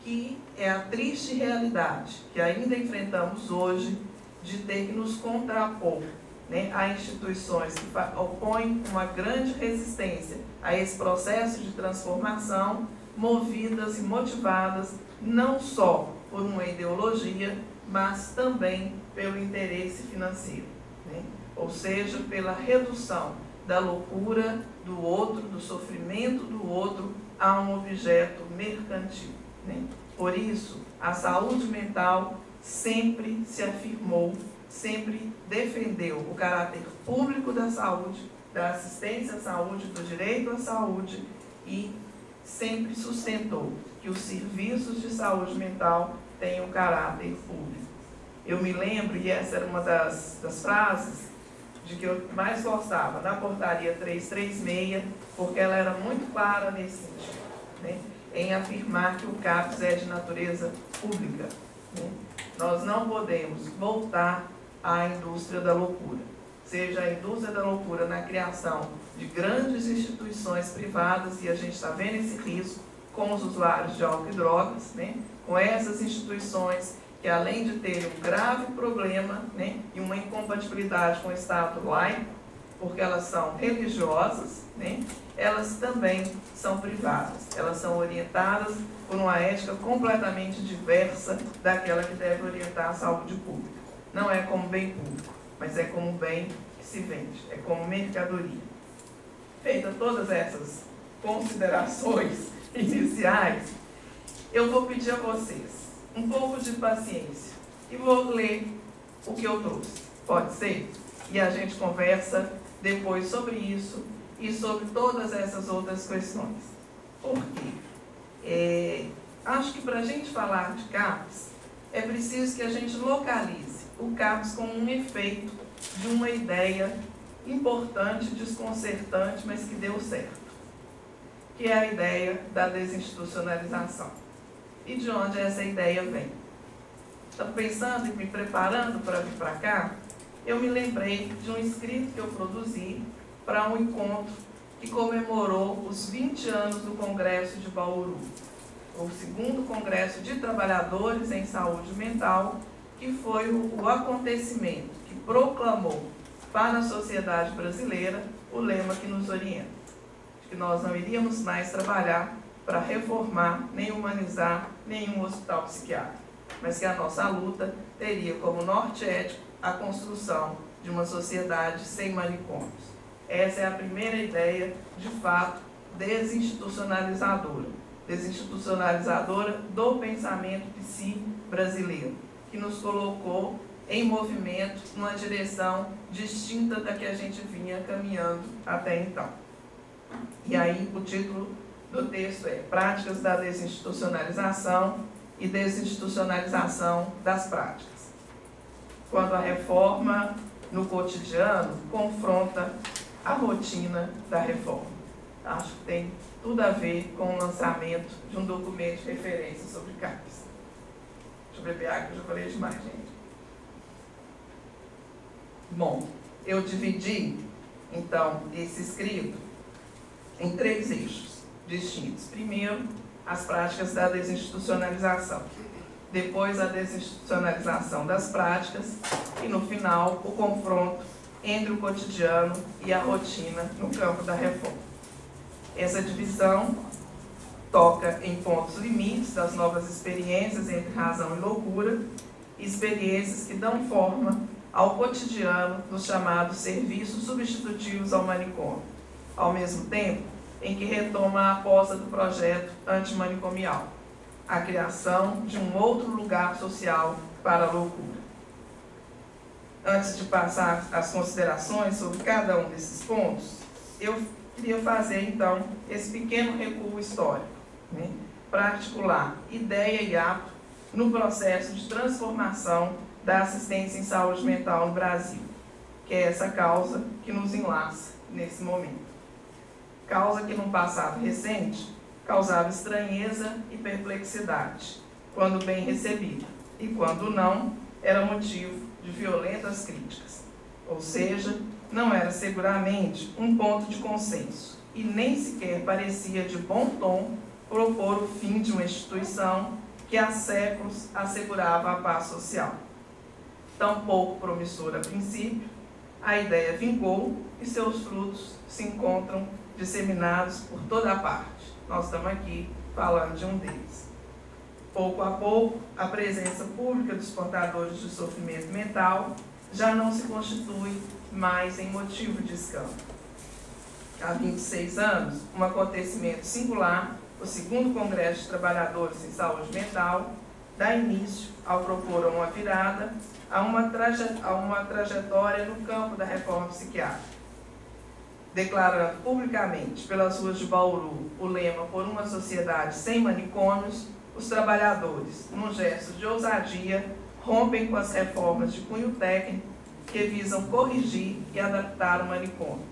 que é a triste realidade que ainda enfrentamos hoje de ter que nos contrapor, né, a instituições que opõem uma grande resistência a esse processo de transformação, movidas e motivadas não só por uma ideologia, mas também pelo interesse financeiro, né? Ou seja, pela redução da loucura do outro, do sofrimento do outro, a um objeto mercantil, né? Por isso, a saúde mental sempre se afirmou, sempre defendeu o caráter público da saúde, da assistência à saúde, do direito à saúde, e sempre sustentou que os serviços de saúde mental têm um caráter público. Eu me lembro, e essa era uma das frases de que eu mais gostava, na portaria 336, porque ela era muito clara nesse sentido, né, em afirmar que o CAPS é de natureza pública, né? Nós não podemos voltar à indústria da loucura, seja a indústria da loucura na criação de grandes instituições privadas, e a gente está vendo esse risco com os usuários de álcool e drogas, né? Com essas instituições que, além de terem um grave problema, né, e uma incompatibilidade com o Estado laico, porque elas são religiosas, né, elas também são privadas, elas são orientadas por uma ética completamente diversa daquela que deve orientar a saúde pública. Não é como bem público, mas é como bem que se vende, é como mercadoria. Feitas todas essas considerações iniciais, eu vou pedir a vocês um pouco de paciência e vou ler o que eu trouxe. Pode ser? E a gente conversa depois sobre isso e sobre todas essas outras questões. Por quê? Acho que para a gente falar de CAPS, é preciso que a gente localize o CAPS como um efeito de uma ideia importante, desconcertante, mas que deu certo, que é a ideia da desinstitucionalização. E de onde essa ideia vem? Estou pensando e me preparando para vir para cá, eu me lembrei de um escrito que eu produzi para um encontro que comemorou os 20 anos do Congresso de Bauru, o 2º Congresso de Trabalhadores em Saúde Mental, que foi o acontecimento que proclamou para a sociedade brasileira o lema que nos orienta, de que nós não iríamos mais trabalhar para reformar, nem humanizar nenhum hospital psiquiátrico, mas que a nossa luta teria como norte ético a construção de uma sociedade sem manicômios. Essa é a primeira ideia, de fato, desinstitucionalizadora do pensamento psi brasileiro, que nos colocou em movimento numa direção distinta da que a gente vinha caminhando até então. E aí o título do texto é Práticas da Desinstitucionalização e Desinstitucionalização das Práticas. Quando a reforma no cotidiano confronta a rotina da reforma. Acho que tem tudo a ver com o lançamento de um documento de referência sobre CAPS. Deixa eu beber água, já falei demais, gente. Bom, eu dividi, então, esse escrito em 3 eixos distintos. Primeiro, as práticas da desinstitucionalização. Depois, a desinstitucionalização das práticas. E, no final, o confronto entre o cotidiano e a rotina no campo da reforma. Essa divisão toca em pontos limites das novas experiências entre razão e loucura, experiências que dão forma ao cotidiano dos chamados serviços substitutivos ao manicômio, ao mesmo tempo em que retoma a aposta do projeto antimanicomial, a criação de um outro lugar social para a loucura. Antes de passar as considerações sobre cada um desses pontos, eu queria fazer, então, esse pequeno recuo histórico, né, para articular ideia e ato no processo de transformação da assistência em saúde mental no Brasil, que é essa causa que nos enlaça nesse momento. Causa que, num passado recente, causava estranheza e perplexidade, quando bem recebida, e quando não, era motivo de violentas críticas. Ou seja, não era seguramente um ponto de consenso, e nem sequer parecia de bom tom propor o fim de uma instituição que há séculos assegurava a paz social. Tão pouco promissora a princípio, a ideia vingou e seus frutos se encontram disseminados por toda a parte. Nós estamos aqui falando de um deles. Pouco a pouco, a presença pública dos portadores de sofrimento mental já não se constitui mais em motivo de escândalo. Há 26 anos, um acontecimento singular, o 2º Congresso de Trabalhadores em Saúde Mental, dá início ao propor uma virada a uma trajetória no campo da reforma psiquiátrica, declarando publicamente pelas ruas de Bauru o lema "Por uma sociedade sem manicômios", os trabalhadores, num gesto de ousadia, rompem com as reformas de cunho técnico que visam corrigir e adaptar o manicômio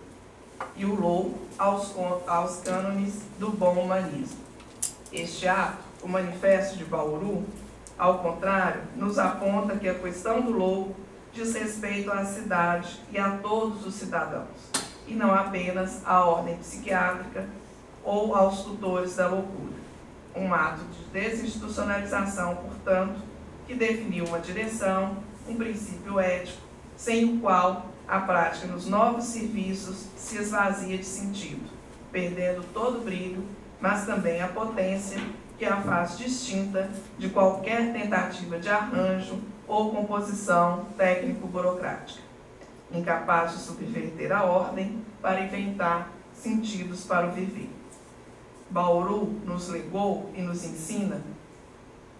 e o louco aos cânones do bom humanismo. Este ato, o Manifesto de Bauru, ao contrário, nos aponta que a questão do louco diz respeito à cidade e a todos os cidadãos, e não apenas à ordem psiquiátrica ou aos tutores da loucura. Um ato de desinstitucionalização, portanto, que definiu uma direção, um princípio ético, sem o qual a prática nos novos serviços se esvazia de sentido, perdendo todo o brilho, mas também a potência que a faz distinta de qualquer tentativa de arranjo ou composição técnico-burocrática, incapaz de subverter a ordem para inventar sentidos para o viver. Bauru nos legou e nos ensina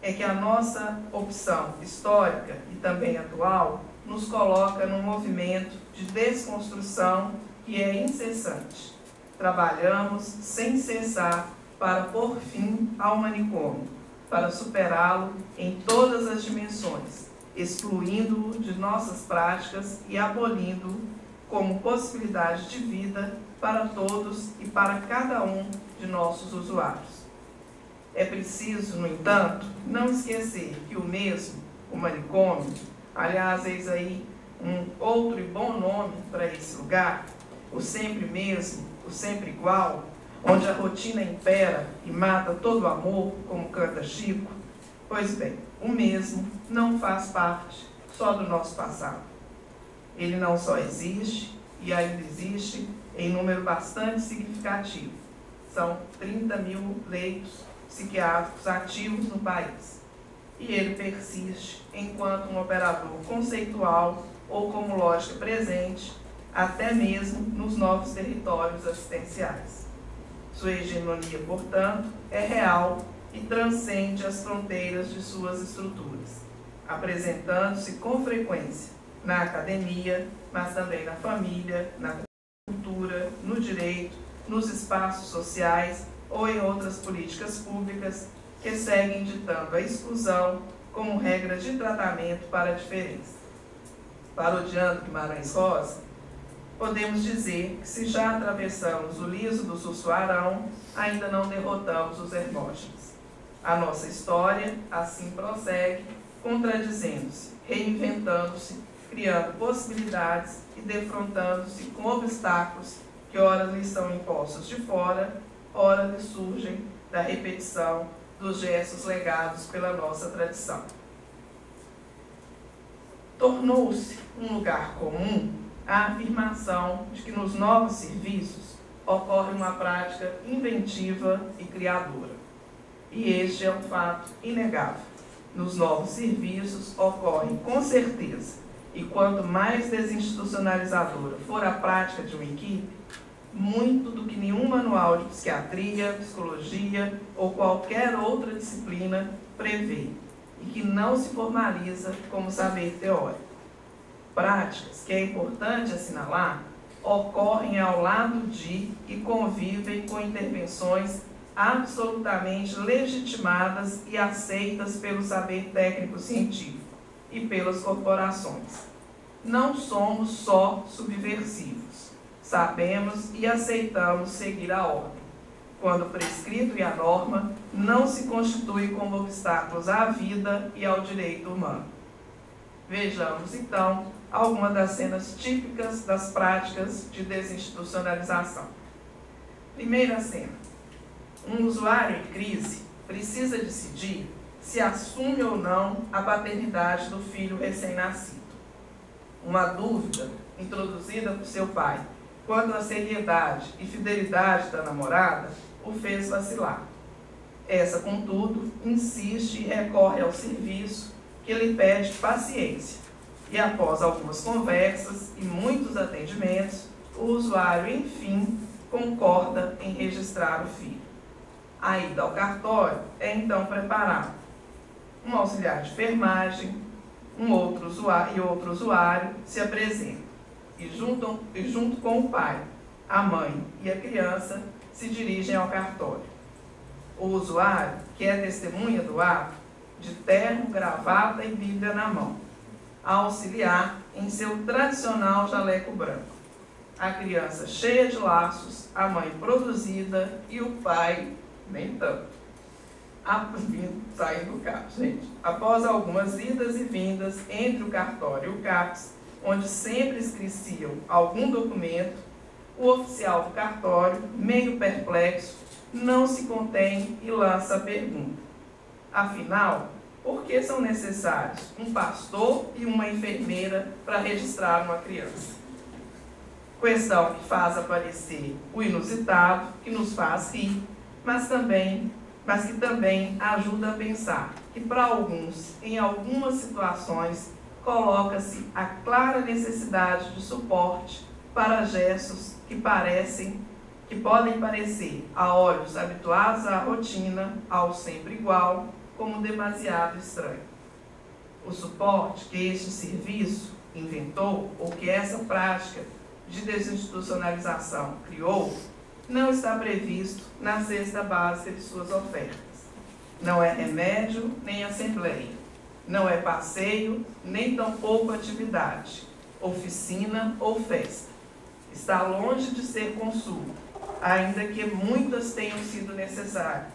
é que a nossa opção histórica e também atual nos coloca num movimento de desconstrução que é incessante. Trabalhamos sem cessar para pôr fim ao manicômio, para superá-lo em todas as dimensões, excluindo-o de nossas práticas e abolindo-o como possibilidade de vida para todos e para cada um de nossos usuários. É preciso, no entanto, não esquecer que o mesmo, o manicômio, aliás, eis aí um outro e bom nome para esse lugar, o sempre mesmo, o sempre igual, onde a rotina impera e mata todo o amor, como canta Chico. Pois bem, o mesmo não faz parte só do nosso passado. Ele não só existe, e ainda existe, em número bastante significativo. São 30 mil leitos psiquiátricos ativos no país. E ele persiste enquanto um operador conceitual ou como lógica presente, até mesmo nos novos territórios assistenciais. Sua hegemonia, portanto, é real e transcende as fronteiras de suas estruturas, apresentando-se com frequência na academia, mas também na família, na cultura, no direito, nos espaços sociais ou em outras políticas públicas que seguem ditando a exclusão como regra de tratamento para a diferença. Parodiando Guimarães Rosa, podemos dizer que se já atravessamos o liso do Sussuarão, ainda não derrotamos os Hermógenes. A nossa história assim prossegue, contradizendo-se, reinventando-se, criando possibilidades e defrontando-se com obstáculos que ora lhes são impostos de fora, ora lhes surgem da repetição dos gestos legados pela nossa tradição. Tornou-se um lugar comum a afirmação de que nos novos serviços ocorre uma prática inventiva e criadora. E este é um fato inegável. Nos novos serviços ocorre com certeza, e quanto mais desinstitucionalizadora for a prática de uma equipe, muito do que nenhum manual de psiquiatria, psicologia ou qualquer outra disciplina prevê, e que não se formaliza como saber teórico. Práticas que é importante assinalar ocorrem ao lado de e convivem com intervenções absolutamente legitimadas e aceitas pelo saber técnico-científico e pelas corporações. Não somos só subversivos. Sabemos e aceitamos seguir a ordem, quando o prescrito e a norma não se constituem como obstáculos à vida e ao direito humano. Vejamos, então, algumas das cenas típicas das práticas de desinstitucionalização. Primeira cena. Um usuário em crise precisa decidir se assume ou não a paternidade do filho recém-nascido. Uma dúvida introduzida por seu pai quanto à seriedade e fidelidade da namorada o fez vacilar. Essa, contudo, insiste e recorre ao serviço, que lhe pede paciência. E após algumas conversas e muitos atendimentos, o usuário, enfim, concorda em registrar o filho. A ida ao cartório é então preparada. Um auxiliar de enfermagem outro usuário se apresenta e junto com o pai, a mãe e a criança se dirigem ao cartório. O usuário, que é testemunha do ato, de terno, gravata e Bíblia na mão, a auxiliar em seu tradicional jaleco branco. A criança cheia de laços, a mãe produzida e o pai nem tanto. Saindo do carro, gente. Após algumas idas e vindas entre o cartório e o CAPS, onde sempre esqueciam algum documento, o oficial do cartório, meio perplexo, não se contém e lança a pergunta. Afinal, por que são necessários um pastor e uma enfermeira para registrar uma criança? Questão que faz aparecer o inusitado, que nos faz rir, mas que também ajuda a pensar que, para alguns, em algumas situações, coloca-se a clara necessidade de suporte para gestos que podem parecer, a olhos habituados à rotina, ao sempre igual, como demasiado estranho. O suporte que este serviço inventou, ou que essa prática de desinstitucionalização criou, não está previsto na cesta básica de suas ofertas. Não é remédio nem assembleia. Não é passeio, nem tampouco atividade, oficina ou festa. Está longe de ser consumo, ainda que muitas tenham sido necessárias,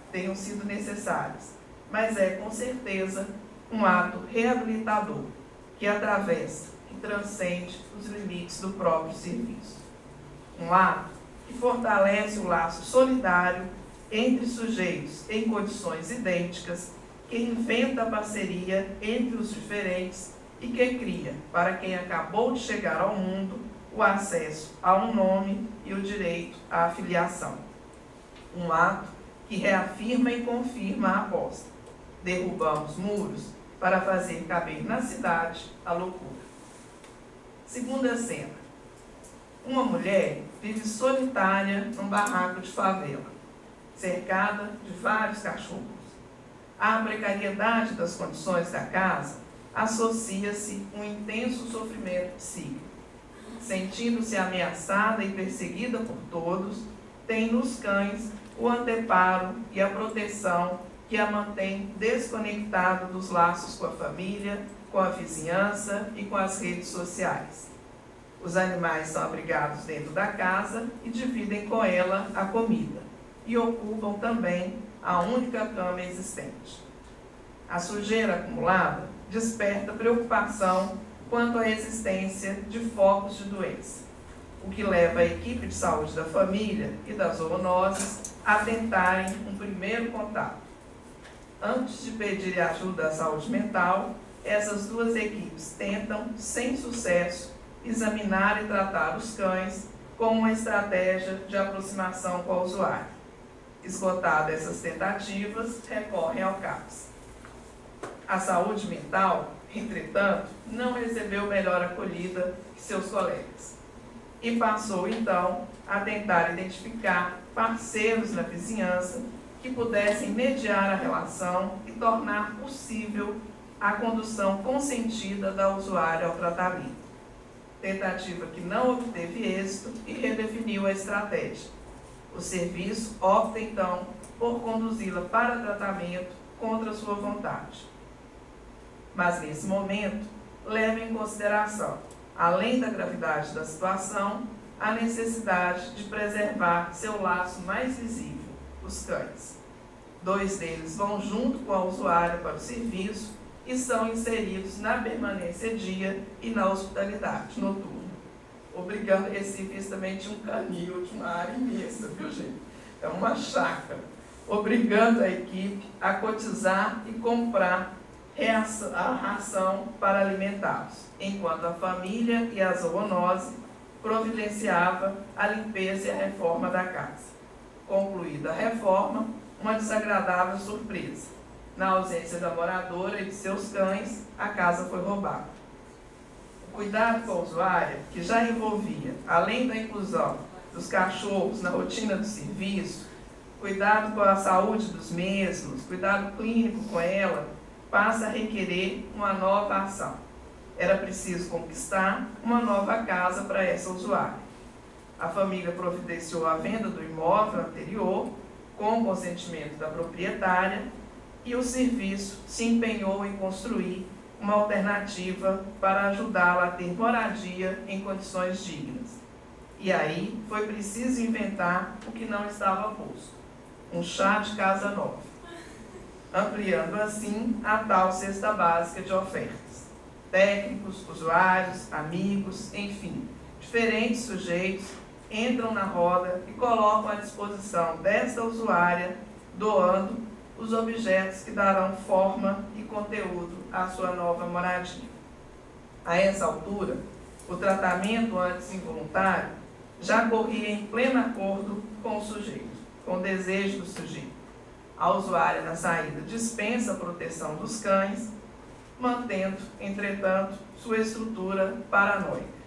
mas é, com certeza, um ato reabilitador, que atravessa, que transcende os limites do próprio serviço. Um ato que fortalece o laço solidário entre sujeitos em condições idênticas, que inventa a parceria entre os diferentes e que cria, para quem acabou de chegar ao mundo, o acesso a um nome e o direito à filiação. Um ato que reafirma e confirma a aposta. Derrubamos muros para fazer caber na cidade a loucura. Segunda cena. Uma mulher vive solitária num barraco de favela, cercada de vários cachorros. À precariedade das condições da casa associa-se um intenso sofrimento psíquico. Sentindo-se ameaçada e perseguida por todos, tem nos cães o anteparo e a proteção que a mantém desconectada dos laços com a família, com a vizinhança e com as redes sociais. Os animais são abrigados dentro da casa e dividem com ela a comida, e ocupam também a única cama existente. A sujeira acumulada desperta preocupação quanto à existência de focos de doença, o que leva a equipe de saúde da família e das zoonoses a tentarem um primeiro contato. Antes de pedir ajuda à saúde mental, essas duas equipes tentam, sem sucesso, examinar e tratar os cães como uma estratégia de aproximação com o usuário. Esgotadas essas tentativas, recorrem ao CAPS. A saúde mental, entretanto, não recebeu melhor acolhida que seus colegas e passou, então, a tentar identificar parceiros na vizinhança que pudessem mediar a relação e tornar possível a condução consentida da usuária ao tratamento. Tentativa que não obteve êxito e redefiniu a estratégia. O serviço opta, então, por conduzi-la para tratamento contra sua vontade. Mas, nesse momento, leva em consideração, além da gravidade da situação, a necessidade de preservar seu laço mais visível, os cães. 2 deles vão junto com a usuária para o serviço e são inseridos na permanência dia e na hospitalidade noturna. Obrigando, Recife também tinha um canil, tinha uma área imensa, viu, gente? É uma chácara. Obrigando a equipe a cotizar e comprar a ração para alimentá-los, enquanto a família e a zoonose providenciava a limpeza e a reforma da casa. Concluída a reforma, uma desagradável surpresa. Na ausência da moradora e de seus cães, a casa foi roubada. O cuidado com a usuária, que já envolvia, além da inclusão dos cachorros na rotina do serviço, cuidado com a saúde dos mesmos, cuidado clínico com ela, passa a requerer uma nova ação. Era preciso conquistar uma nova casa para essa usuária. A família providenciou a venda do imóvel anterior, com o consentimento da proprietária, e o serviço se empenhou em construir uma alternativa para ajudá-la a ter moradia em condições dignas. E aí foi preciso inventar o que não estava posto: um chá de casa nova, ampliando assim a tal cesta básica de ofertas. Técnicos, usuários, amigos, enfim, diferentes sujeitos entram na roda e colocam à disposição desta usuária, doando os objetos que darão forma e conteúdo à sua nova moradia. A essa altura, o tratamento antes involuntário já corria em pleno acordo com o sujeito, com o desejo do sujeito. A usuária, na saída, dispensa a proteção dos cães, mantendo, entretanto, sua estrutura paranoica,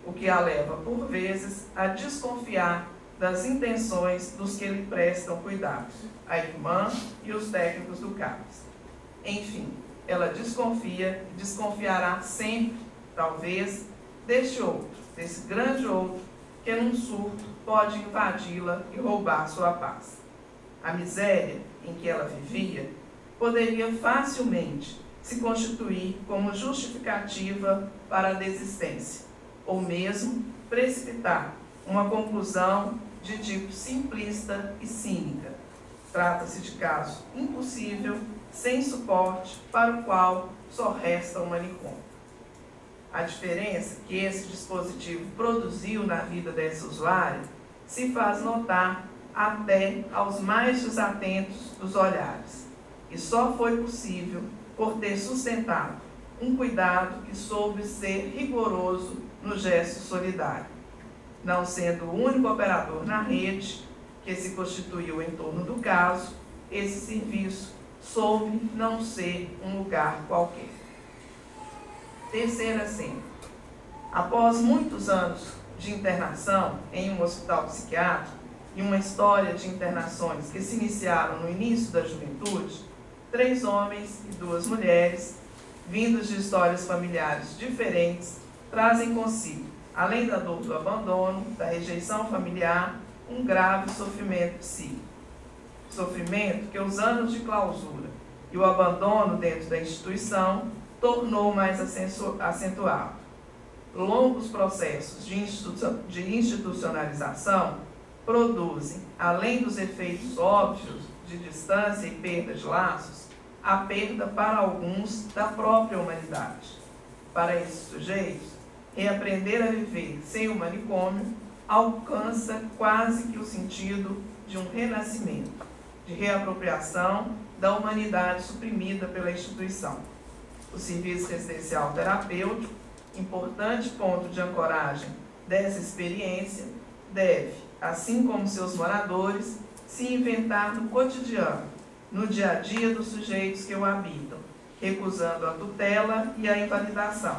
o que a leva, por vezes, a desconfiar das intenções dos que lhe prestam cuidados, a irmã e os técnicos do CAPS. Enfim, ela desconfia e desconfiará sempre, talvez, deste outro, desse grande outro, que num surto pode invadi-la e roubar sua paz. A miséria em que ela vivia poderia facilmente se constituir como justificativa para a desistência, ou mesmo precipitar uma conclusão de tipo simplista e cínica. Trata-se de caso impossível, sem suporte, para o qual só resta um manicômio. A diferença que esse dispositivo produziu na vida dessa usuária se faz notar até aos mais desatentos dos olhares, e só foi possível por ter sustentado um cuidado que soube ser rigoroso no gesto solidário. Não sendo o único operador na rede que se constituiu em torno do caso, esse serviço soube não ser um lugar qualquer. Terceira cena. Após muitos anos de internação em um hospital psiquiátrico e uma história de internações que se iniciaram no início da juventude, 3 homens e 2 mulheres, vindos de histórias familiares diferentes, trazem consigo, além da dor do abandono, da rejeição familiar, um grave sofrimento psíquico. Sofrimento que os anos de clausura e o abandono dentro da instituição tornou mais acentuado. Longos processos de institucionalização produzem, além dos efeitos óbvios de distância e perda de laços, a perda para alguns da própria humanidade. Para esses sujeitos, reaprender a viver sem o manicômio alcança quase que o sentido de um renascimento, de reapropriação da humanidade suprimida pela instituição. O serviço residencial terapêutico, importante ponto de ancoragem dessa experiência, deve, assim como seus moradores, se inventar no cotidiano, no dia a dia dos sujeitos que o habitam, recusando a tutela e a invalidação,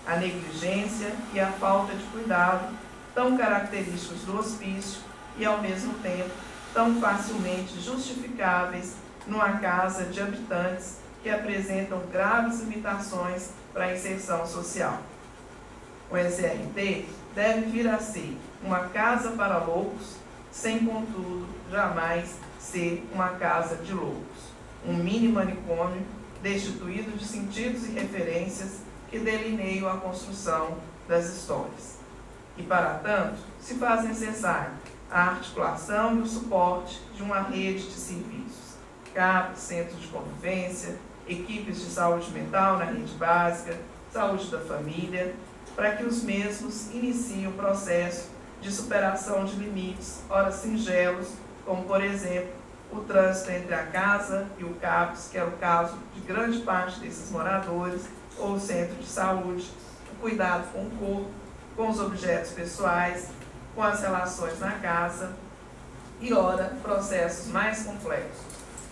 a negligência e a falta de cuidado, tão característicos do hospício e, ao mesmo tempo, tão facilmente justificáveis numa casa de habitantes que apresentam graves limitações para a inserção social. O SRT deve vir a ser uma casa para loucos, sem, contudo, jamais ser uma casa de loucos, um mini manicômio destituído de sentidos e referências que delineiam a construção das histórias. E, para tanto, se faz necessário a articulação e o suporte de uma rede de serviços, CAPs, centros de convivência, equipes de saúde mental na rede básica, saúde da família, para que os mesmos iniciem o processo de superação de limites, ora singelos, como, por exemplo, o trânsito entre a casa e o CAPS, que era o caso de grande parte desses moradores, ou o centro de saúde, o cuidado com o corpo, com os objetos pessoais, com as relações na casa, e, ora, processos mais complexos,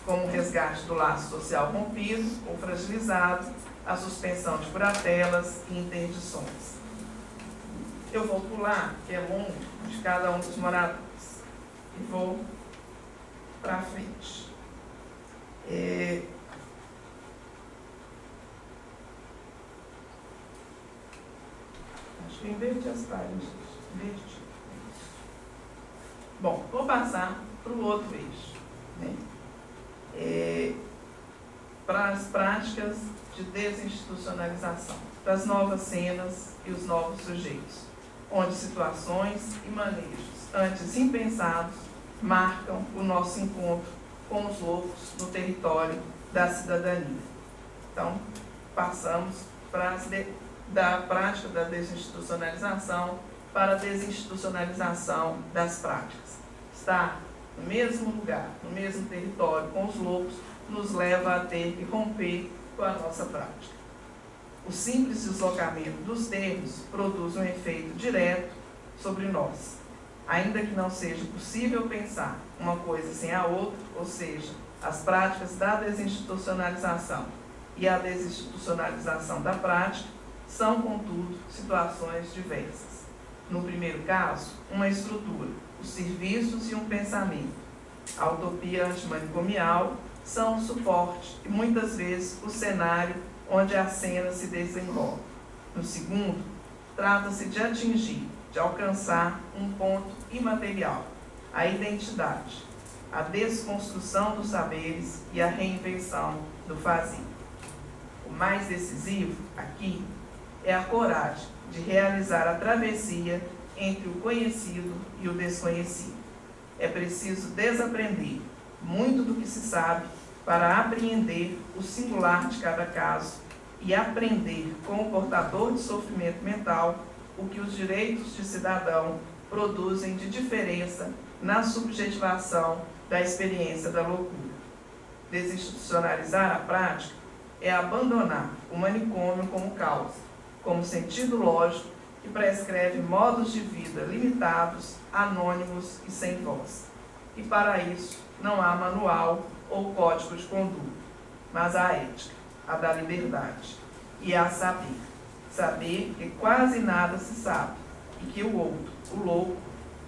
como o resgate do laço social rompido ou fragilizado, a suspensão de curatelas e interdições. Eu vou pular, que é longo, de cada um dos moradores, e vou para frente. Acho que eu inverte as páginas. Inverte. Bom, vou passar para o outro eixo, né? Para as práticas de desinstitucionalização, das novas cenas e os novos sujeitos, onde situações e manejos antes impensados marcam o nosso encontro com os loucos no território da cidadania. Então, passamos da prática da desinstitucionalização para a desinstitucionalização das práticas. Estar no mesmo lugar, no mesmo território com os loucos, nos leva a ter que romper com a nossa prática. O simples deslocamento dos termos produz um efeito direto sobre nós, ainda que não seja possível pensar uma coisa sem a outra, ou seja, as práticas da desinstitucionalização e a desinstitucionalização da prática são, contudo, situações diversas. No primeiro caso, uma estrutura, os serviços e um pensamento. A utopia antimanicomial são o suporte e, muitas vezes, o cenário onde a cena se desenrola. No segundo, trata-se de atingir, de alcançar um ponto imaterial, a identidade, a desconstrução dos saberes e a reinvenção do fazer. O mais decisivo, aqui, é a coragem de realizar a travessia entre o conhecido e o desconhecido. É preciso desaprender muito do que se sabe para apreender o singular de cada caso e aprender com o portador de sofrimento mental o que os direitos de cidadão produzem de diferença na subjetivação da experiência da loucura. Desinstitucionalizar a prática é abandonar o manicômio como causa, como sentido lógico que prescreve modos de vida limitados, anônimos e sem voz. E para isso não há manual ou código de conduta, mas a ética, a da liberdade, e a saber. Saber que quase nada se sabe e que o outro, o louco,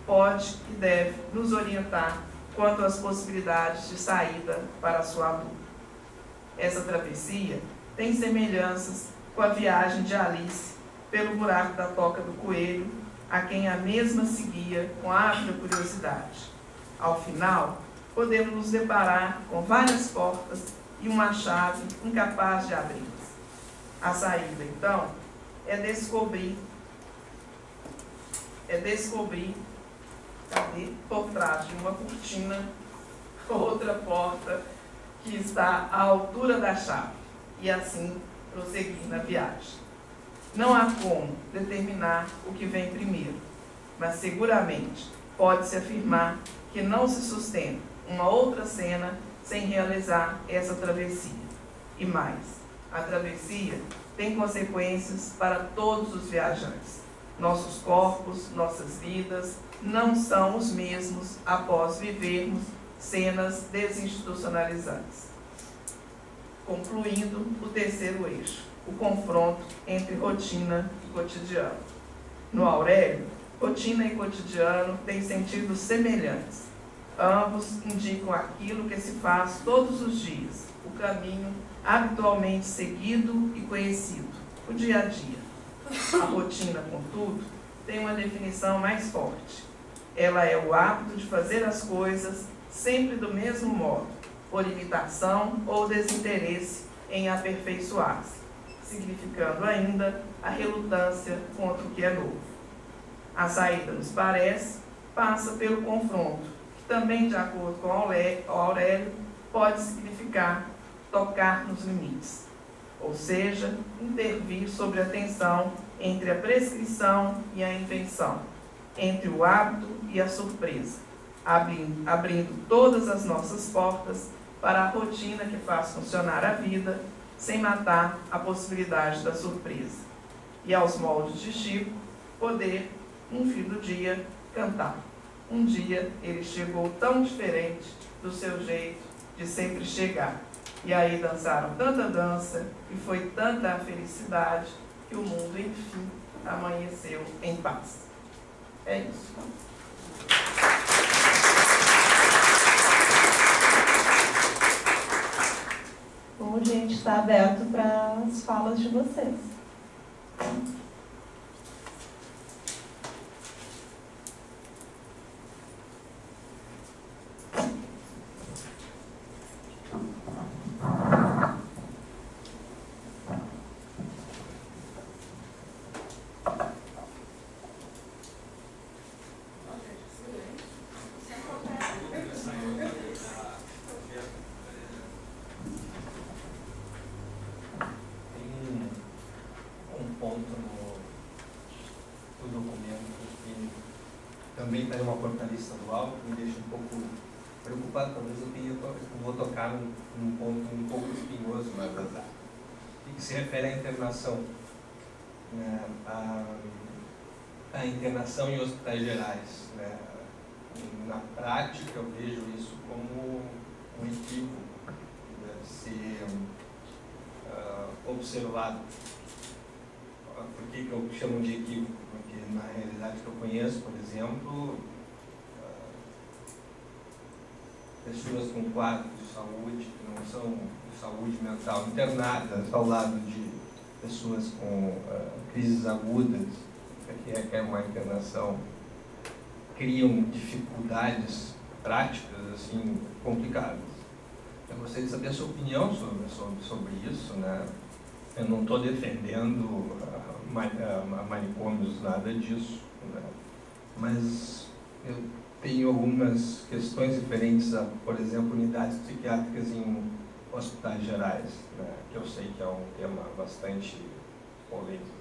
pode e deve nos orientar quanto às possibilidades de saída para a sua dor. Essa travessia tem semelhanças com a viagem de Alice pelo buraco da toca do coelho, a quem a mesma seguia com ávida curiosidade. Ao final, podemos nos deparar com várias portas e uma chave incapaz de abri-las. A saída, então, é descobrir por trás de uma cortina outra porta que está à altura da chave, e assim prosseguir na viagem. Não há como determinar o que vem primeiro, mas seguramente pode-se afirmar que não se sustenta uma outra cena sem realizar essa travessia. E mais, a travessia tem consequências para todos os viajantes. Nossos corpos, nossas vidas não são os mesmos após vivermos cenas desinstitucionalizantes. Concluindo o terceiro eixo, o confronto entre rotina e cotidiano. No Aurélio, rotina e cotidiano têm sentidos semelhantes. Ambos indicam aquilo que se faz todos os dias, o caminho habitualmente seguido e conhecido, o dia a dia. A rotina, contudo, tem uma definição mais forte. Ela é o hábito de fazer as coisas sempre do mesmo modo, por imitação ou desinteresse em aperfeiçoar-se, significando ainda a relutância contra o que é novo. A saída, nos parece, passa pelo confronto, que também, de acordo com Aurélio, pode significar tocar nos limites, ou seja, intervir sobre a tensão entre a prescrição e a invenção, entre o hábito e a surpresa, abrindo todas as nossas portas para a rotina que faz funcionar a vida, sem matar a possibilidade da surpresa. E aos moldes de Chico, poder, um fim do dia, cantar. Um dia ele chegou tão diferente do seu jeito de sempre chegar. E aí dançaram tanta dança e foi tanta a felicidade que o mundo, enfim, amanheceu em paz. É isso. Bom, gente, está aberto para as falas de vocês. Também está em uma portaria estadual, que me deixa um pouco preocupado. Talvez eu vou tocar num ponto um pouco espinhoso, na verdade, e que se refere à internação. A internação em hospitais gerais. Né? Na prática, eu vejo isso como um equívoco que deve ser observado. Por que eu chamo de equívoco? Porque na realidade que eu conheço, por exemplo, pessoas com quadros de saúde que não são de saúde mental internadas ao lado de pessoas com crises agudas, que requer uma internação, criam dificuldades práticas assim complicadas. Eu gostaria de saber a sua opinião sobre isso, né? Eu não estou defendendo manicômios, nada disso, né? Mas eu tenho algumas questões diferentes a, por exemplo, unidades psiquiátricas em hospitais gerais, né? Que eu sei que é um tema bastante polêmico.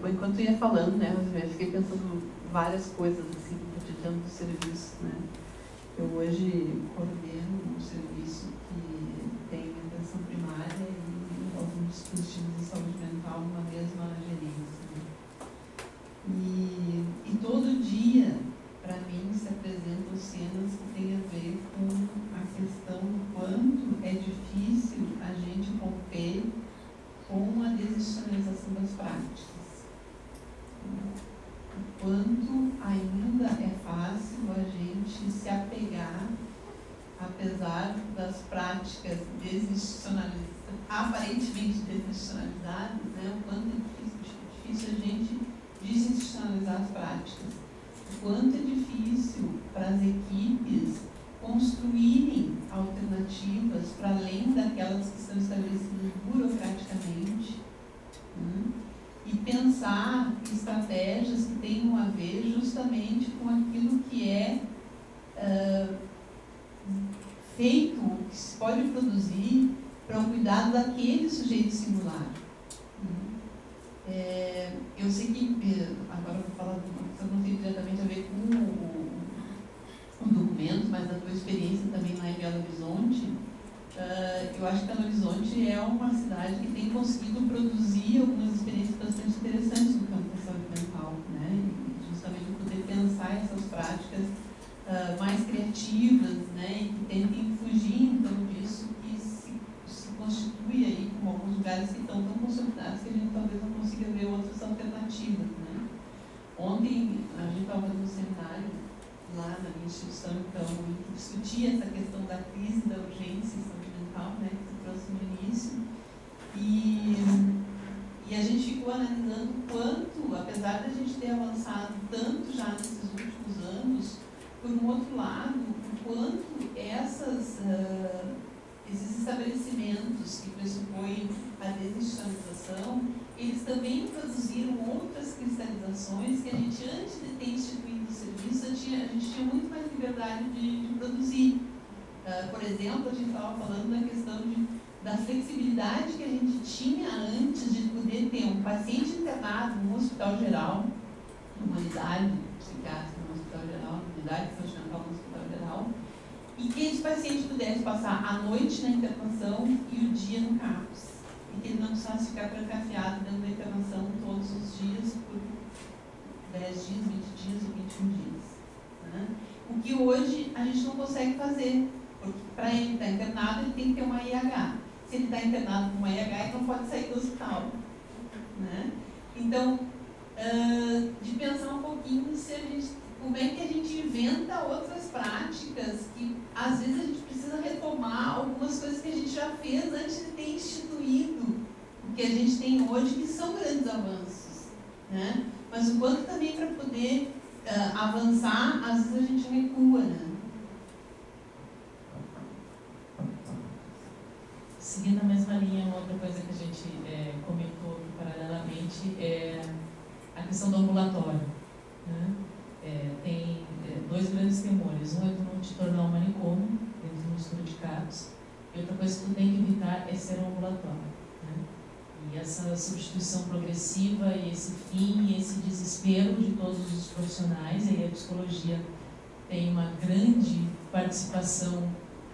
Enquanto ia falando, né, eu fiquei pensando várias coisas assim, no cotidiano do serviço, né. Eu hoje coordeno um serviço que tem atenção primária e alguns dispositivos de saúde mental numa mesma gerência, né. E todo dia, para mim, se apresentam cenas que têm a ver com a questão do quanto é difícil a gente romper com a desinstitucionalização das práticas. O quanto ainda é fácil a gente se apegar, apesar das práticas aparentemente desinstitucionalizadas, né? O quanto é difícil a gente desinstitucionalizar as práticas. O quanto é difícil para as equipes construírem alternativas para além daquelas que estão estabelecidas burocraticamente, né? E pensar estratégias que tenham a ver justamente com aquilo que é feito, que se pode produzir para o cuidado daquele sujeito singular. Eu sei que, agora eu vou falar de uma coisa que não tem diretamente a ver com o documento, mas da tua experiência também lá em Belo Horizonte. Eu acho que Belo Horizonte é uma cidade que tem conseguido produzir algumas experiências bastante interessantes no campo da saúde mental, né? E justamente poder pensar essas práticas mais criativas, né? E que tentem fugir então disso que se constitui aí como alguns lugares que estão tão consolidados que a gente talvez não consiga ver outras alternativas, né? Ontem a gente estava fazendo um seminário lá na minha instituição, então, que discutia essa questão da crise, da urgência em saúde mental, né, que você trouxe no início. E a gente ficou analisando o quanto, apesar de a gente ter avançado tanto já nesses últimos anos, por um outro lado, o quanto esses estabelecimentos que pressupõem a desinstitucionalização, eles também produziram outras cristalizações que a gente, antes de ter instituído o serviço, a gente tinha muito mais liberdade de produzir. Por exemplo, a gente estava falando da questão da flexibilidade que a gente tinha antes de poder ter um paciente internado no hospital geral, numa unidade psiquiátrica no hospital geral, unidade de saúde mental no hospital geral, e que esse paciente pudesse passar a noite na internação e o dia no CAPS. E que ele não precisasse ficar trancafiado dentro da internação todos os dias por 10 dias, 20 dias ou 21 dias. Né? O que hoje a gente não consegue fazer, porque para ele estar internado ele tem que ter uma IH. Se ele está internado com uma IH, ele não pode sair do hospital. Né? Então, de pensar um pouquinho como é que a gente inventa outras práticas que às vezes a gente precisa retomar algumas coisas que a gente já fez antes de ter instituído o que a gente tem hoje, que são grandes avanços, né? Mas o quanto também para poder avançar, às vezes a gente recua, né? Seguindo a mesma linha, uma outra coisa que a gente comentou paralelamente é a questão do ambulatório, né? Tem dois grandes temores. Um é tu não te tornar um manicômio dentro do estudo de CAPS, e outra coisa que tu tem que evitar é ser um ambulatório. Né? E essa substituição progressiva, e esse fim, e esse desespero de todos os profissionais, e aí a psicologia tem uma grande participação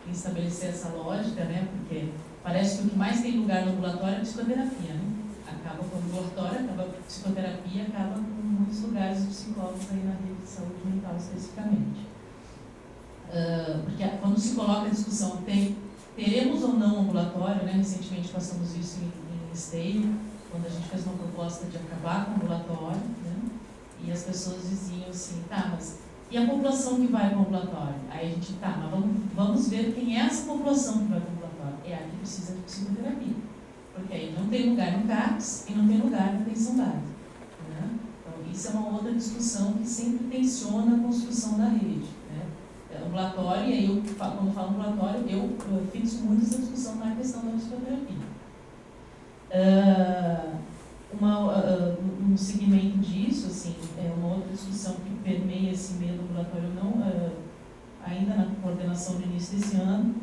em estabelecer essa lógica, né? Porque parece que o que mais tem lugar no ambulatório é a psicoterapia, né? Acaba com o ambulatório, acaba com a psicoterapia, acaba com muitos lugares de psicólogos aí na rede de saúde mental especificamente. Porque quando se coloca a discussão, teremos ou não ambulatório, né? Recentemente passamos isso em Esteio, quando a gente fez uma proposta de acabar com o ambulatório, né? E as pessoas diziam assim, tá, mas e a população que vai para o ambulatório? Aí a gente, tá, mas vamos ver quem é essa população que vai para o ambulatório. É a que precisa de psicoterapia. Porque aí não tem lugar no CAPS e não tem lugar na atenção básica. Né? Então, isso é uma outra discussão que sempre tensiona a construção da rede. Né? Ambulatório, e aí quando falo ambulatório, eu fixo muito essa discussão na questão da psicoterapia. No segmento disso, assim, uma outra discussão que permeia esse meio ambulatório não, ainda na coordenação no início desse ano,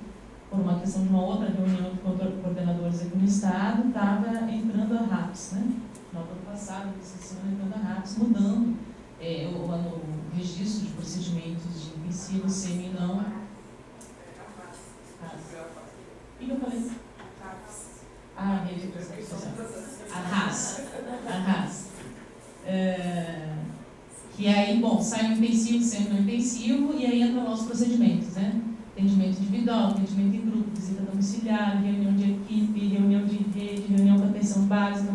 por uma questão de uma outra reunião de coordenadores aqui no Estado, estava entrando a RAPS, né? No ano passado, esse ano entrando a RAPS, mudando o registro de procedimentos de intensivo, semi e não. O que eu falei? A rede de a RAS. Que aí, bom, sai no intensivo, semi no intensivo, e aí entra os nossos procedimentos, né? Atendimento individual, atendimento em grupo, visita domiciliar, reunião de equipe, reunião de rede, reunião com atenção básica,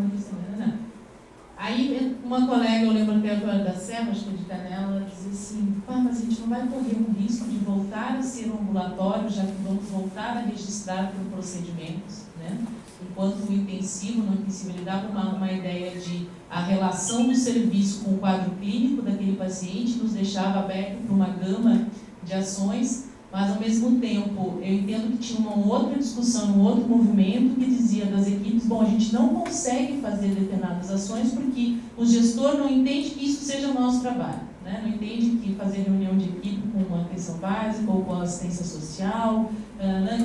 Aí uma colega, eu lembro até agora da Serra, acho que de Canela, ela dizia assim, mas a gente não vai correr o risco de voltar a ser um ambulatório, já que vamos voltar a registrar por procedimentos, né? Enquanto o intensivo, no intensivo, ele dava uma ideia de a relação do serviço com o quadro clínico daquele paciente, nos deixava aberto para uma gama de ações, mas ao mesmo tempo eu entendo que tinha uma outra discussão, um outro movimento que dizia das equipes, bom, a gente não consegue fazer determinadas ações porque o gestor não entende que isso seja o nosso trabalho, né? Não entende que fazer reunião de equipe com uma atenção básica ou com assistência social,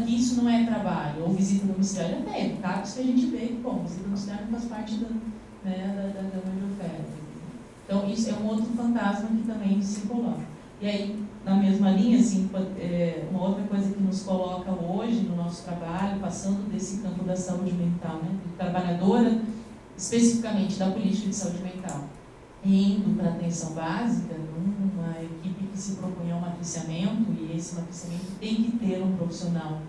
que isso não é trabalho, ou visita domiciliar, até casos que a gente vê que, bom, visita domiciliar não faz parte da gama de oferta. Então isso é um outro fantasma que também se coloca. E aí, na mesma linha, assim, uma outra coisa que nos coloca hoje no nosso trabalho, passando desse campo da saúde mental, né, de trabalhadora, especificamente da política de saúde mental, indo para a atenção básica, numa equipe que se propõe ao matriciamento, e esse matriciamento tem que ter um profissional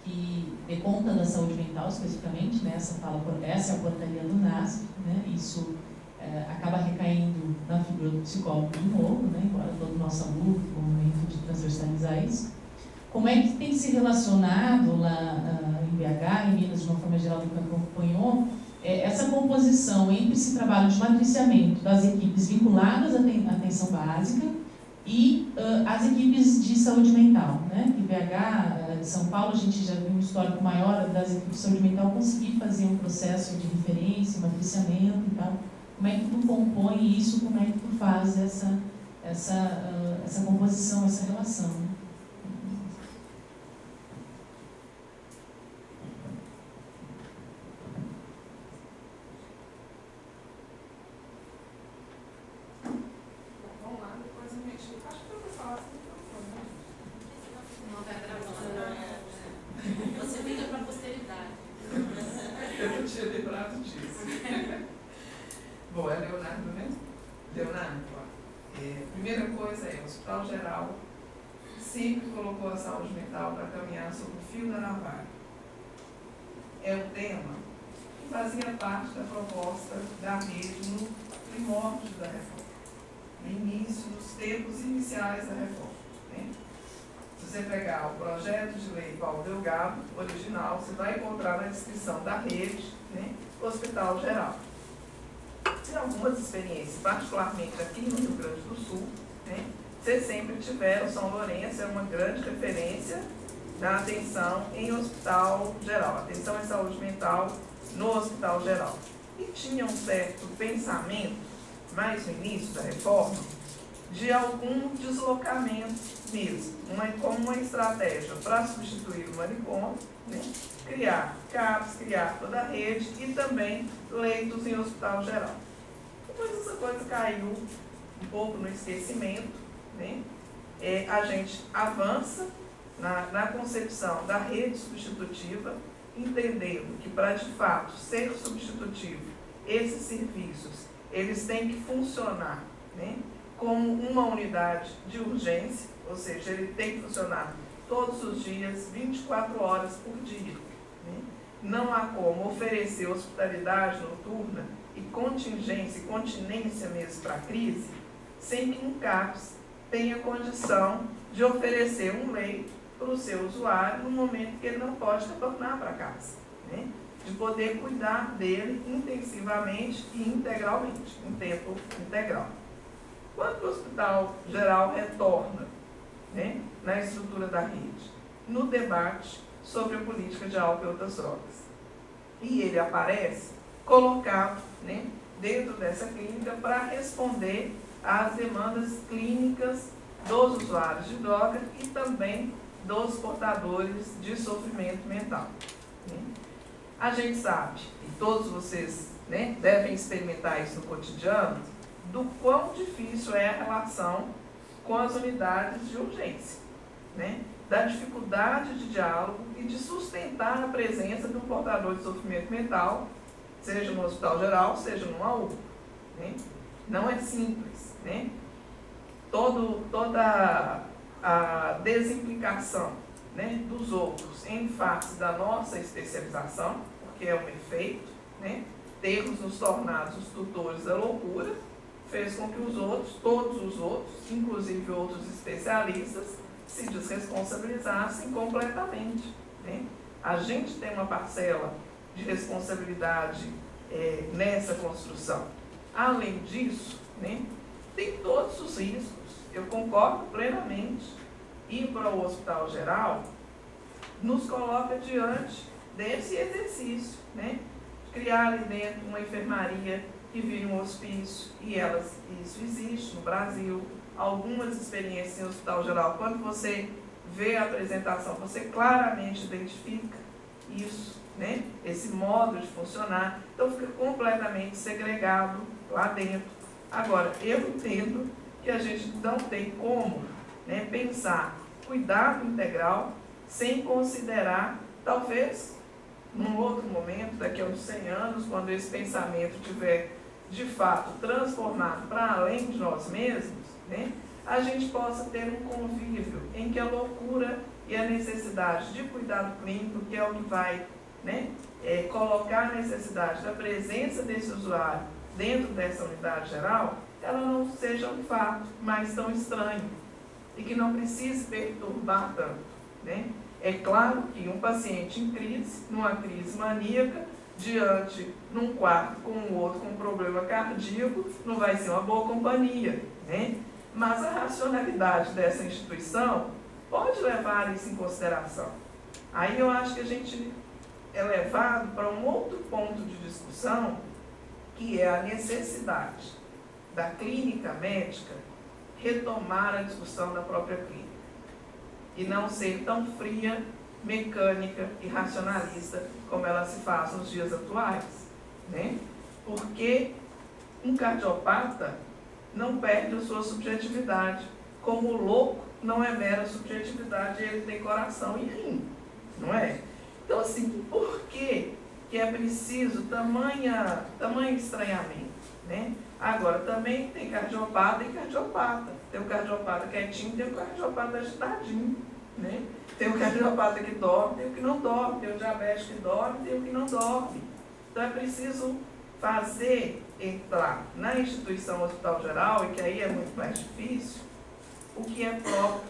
que dê conta da saúde mental, especificamente, né, essa é a portaria do NASP, né, isso acaba recaindo na figura figura do psicólogo de novo, né, embora toda nossa luta, o momento de transversalizar isso. Como é que tem se relacionado lá em BH, em Minas, de uma forma geral, do que acompanhou, essa composição entre esse trabalho de matriciamento das equipes vinculadas à atenção básica e as equipes de saúde mental, né? Em BH, São Paulo, a gente já viu um histórico maior das equipes de saúde mental conseguir fazer um processo de referência, matriciamento e tal. Como é que tu compõe isso? Como é que tu faz essa composição, essa relação? Vamos lá, depois a gente... Acho que eu vou falar assim, Não está gravando. Você fica para a posteridade. eu não tinha lembrado disso. Bom, é Leonardo, né? Leonardo, primeira coisa é, o Hospital Geral sempre colocou a saúde mental para caminhar sobre o fio da navalha. É um tema que fazia parte da proposta da rede no primórdio da reforma, no início, nos tempos iniciais da reforma, né? Se você pegar o projeto de lei Paulo Delgado, original, você vai encontrar na descrição da rede, né, Hospital Geral. Tem algumas experiências, particularmente aqui no Rio Grande do Sul, né, vocês sempre tiveram, São Lourenço é uma grande referência da atenção em hospital geral, atenção em saúde mental no hospital geral. E tinha um certo pensamento, mais no início da reforma, de algum deslocamento mesmo, como uma estratégia para substituir o manicômio, né, criar CAPs, criar toda a rede e também leitos em hospital geral. Depois essa coisa caiu um pouco no esquecimento, né? A gente avança na concepção da rede substitutiva, entendendo que para de fato ser substitutivo, esses serviços eles têm que funcionar, né, como uma unidade de urgência, ou seja, ele tem que funcionar todos os dias, 24 horas por dia, né? Não há como oferecer hospitalidade noturna e contingência e continência mesmo para a crise, sem que um CAPS tenha condição de oferecer um leito para o seu usuário no momento que ele não pode retornar para casa, né? De poder cuidar dele intensivamente e integralmente, em tempo integral. Quando o Hospital Geral retorna, né, na estrutura da rede, no debate sobre a política de álcool e outras drogas, e ele aparece colocado, né, dentro dessa clínica para responder às demandas clínicas dos usuários de droga e também dos portadores de sofrimento mental, né? A gente sabe, e todos vocês, né, devem experimentar isso no cotidiano, do quão difícil é a relação com as unidades de urgência, né? Da dificuldade de diálogo e de sustentar a presença de um portador de sofrimento mental, seja no hospital geral, seja numa UPA, né? Não é simples, né? Toda a desimplicação, né, dos outros em face da nossa especialização, porque é um efeito, né? Termos nos tornado os tutores da loucura, fez com que os outros, todos os outros, inclusive outros especialistas, se desresponsabilizassem completamente, né? A gente tem uma parcela de responsabilidade nessa construção. Além disso, né, tem todos os riscos. Eu concordo plenamente. Ir para o Hospital Geral nos coloca diante desse exercício, né? Criar ali dentro uma enfermaria que vire um hospício, e isso existe no Brasil. Algumas experiências em Hospital Geral, quando você vê a apresentação, você claramente identifica isso, né? Esse modo de funcionar, então fica completamente segregado lá dentro. Agora, eu entendo que a gente não tem como, né, pensar cuidado integral sem considerar, talvez, num outro momento, daqui a uns 100 anos, quando esse pensamento tiver, de fato, transformado para além de nós mesmos, né, a gente possa ter um convívio em que a loucura e a necessidade de cuidado clínico, que é o que vai, né, colocar a necessidade da presença desse usuário dentro dessa unidade geral, ela não seja um fato mais tão estranho e que não precise perturbar tanto, né? É claro que um paciente em crise, numa crise maníaca, diante, num quarto com o outro com um problema cardíaco, não vai ser uma boa companhia, né? Mas a racionalidade dessa instituição pode levar isso em consideração. Aí eu acho que a gente é levado para um outro ponto de discussão, que é a necessidade da clínica médica retomar a discussão da própria clínica e não ser tão fria, mecânica e racionalista como ela se faz nos dias atuais, né? Porque um cardiopata não perde a sua subjetividade, como o louco não é mera subjetividade, ele tem coração e rim, não é? Então, assim, por que é preciso tamanho estranhamento, né? Agora, também tem cardiopata e cardiopata. Tem o cardiopata quietinho, tem o cardiopata agitadinho, né? Tem o cardiopata que dorme, tem o que não dorme, tem o diabético que dorme, tem o que não dorme. Então, é preciso fazer entrar na instituição hospital geral, e que aí é muito mais difícil, o que é próprio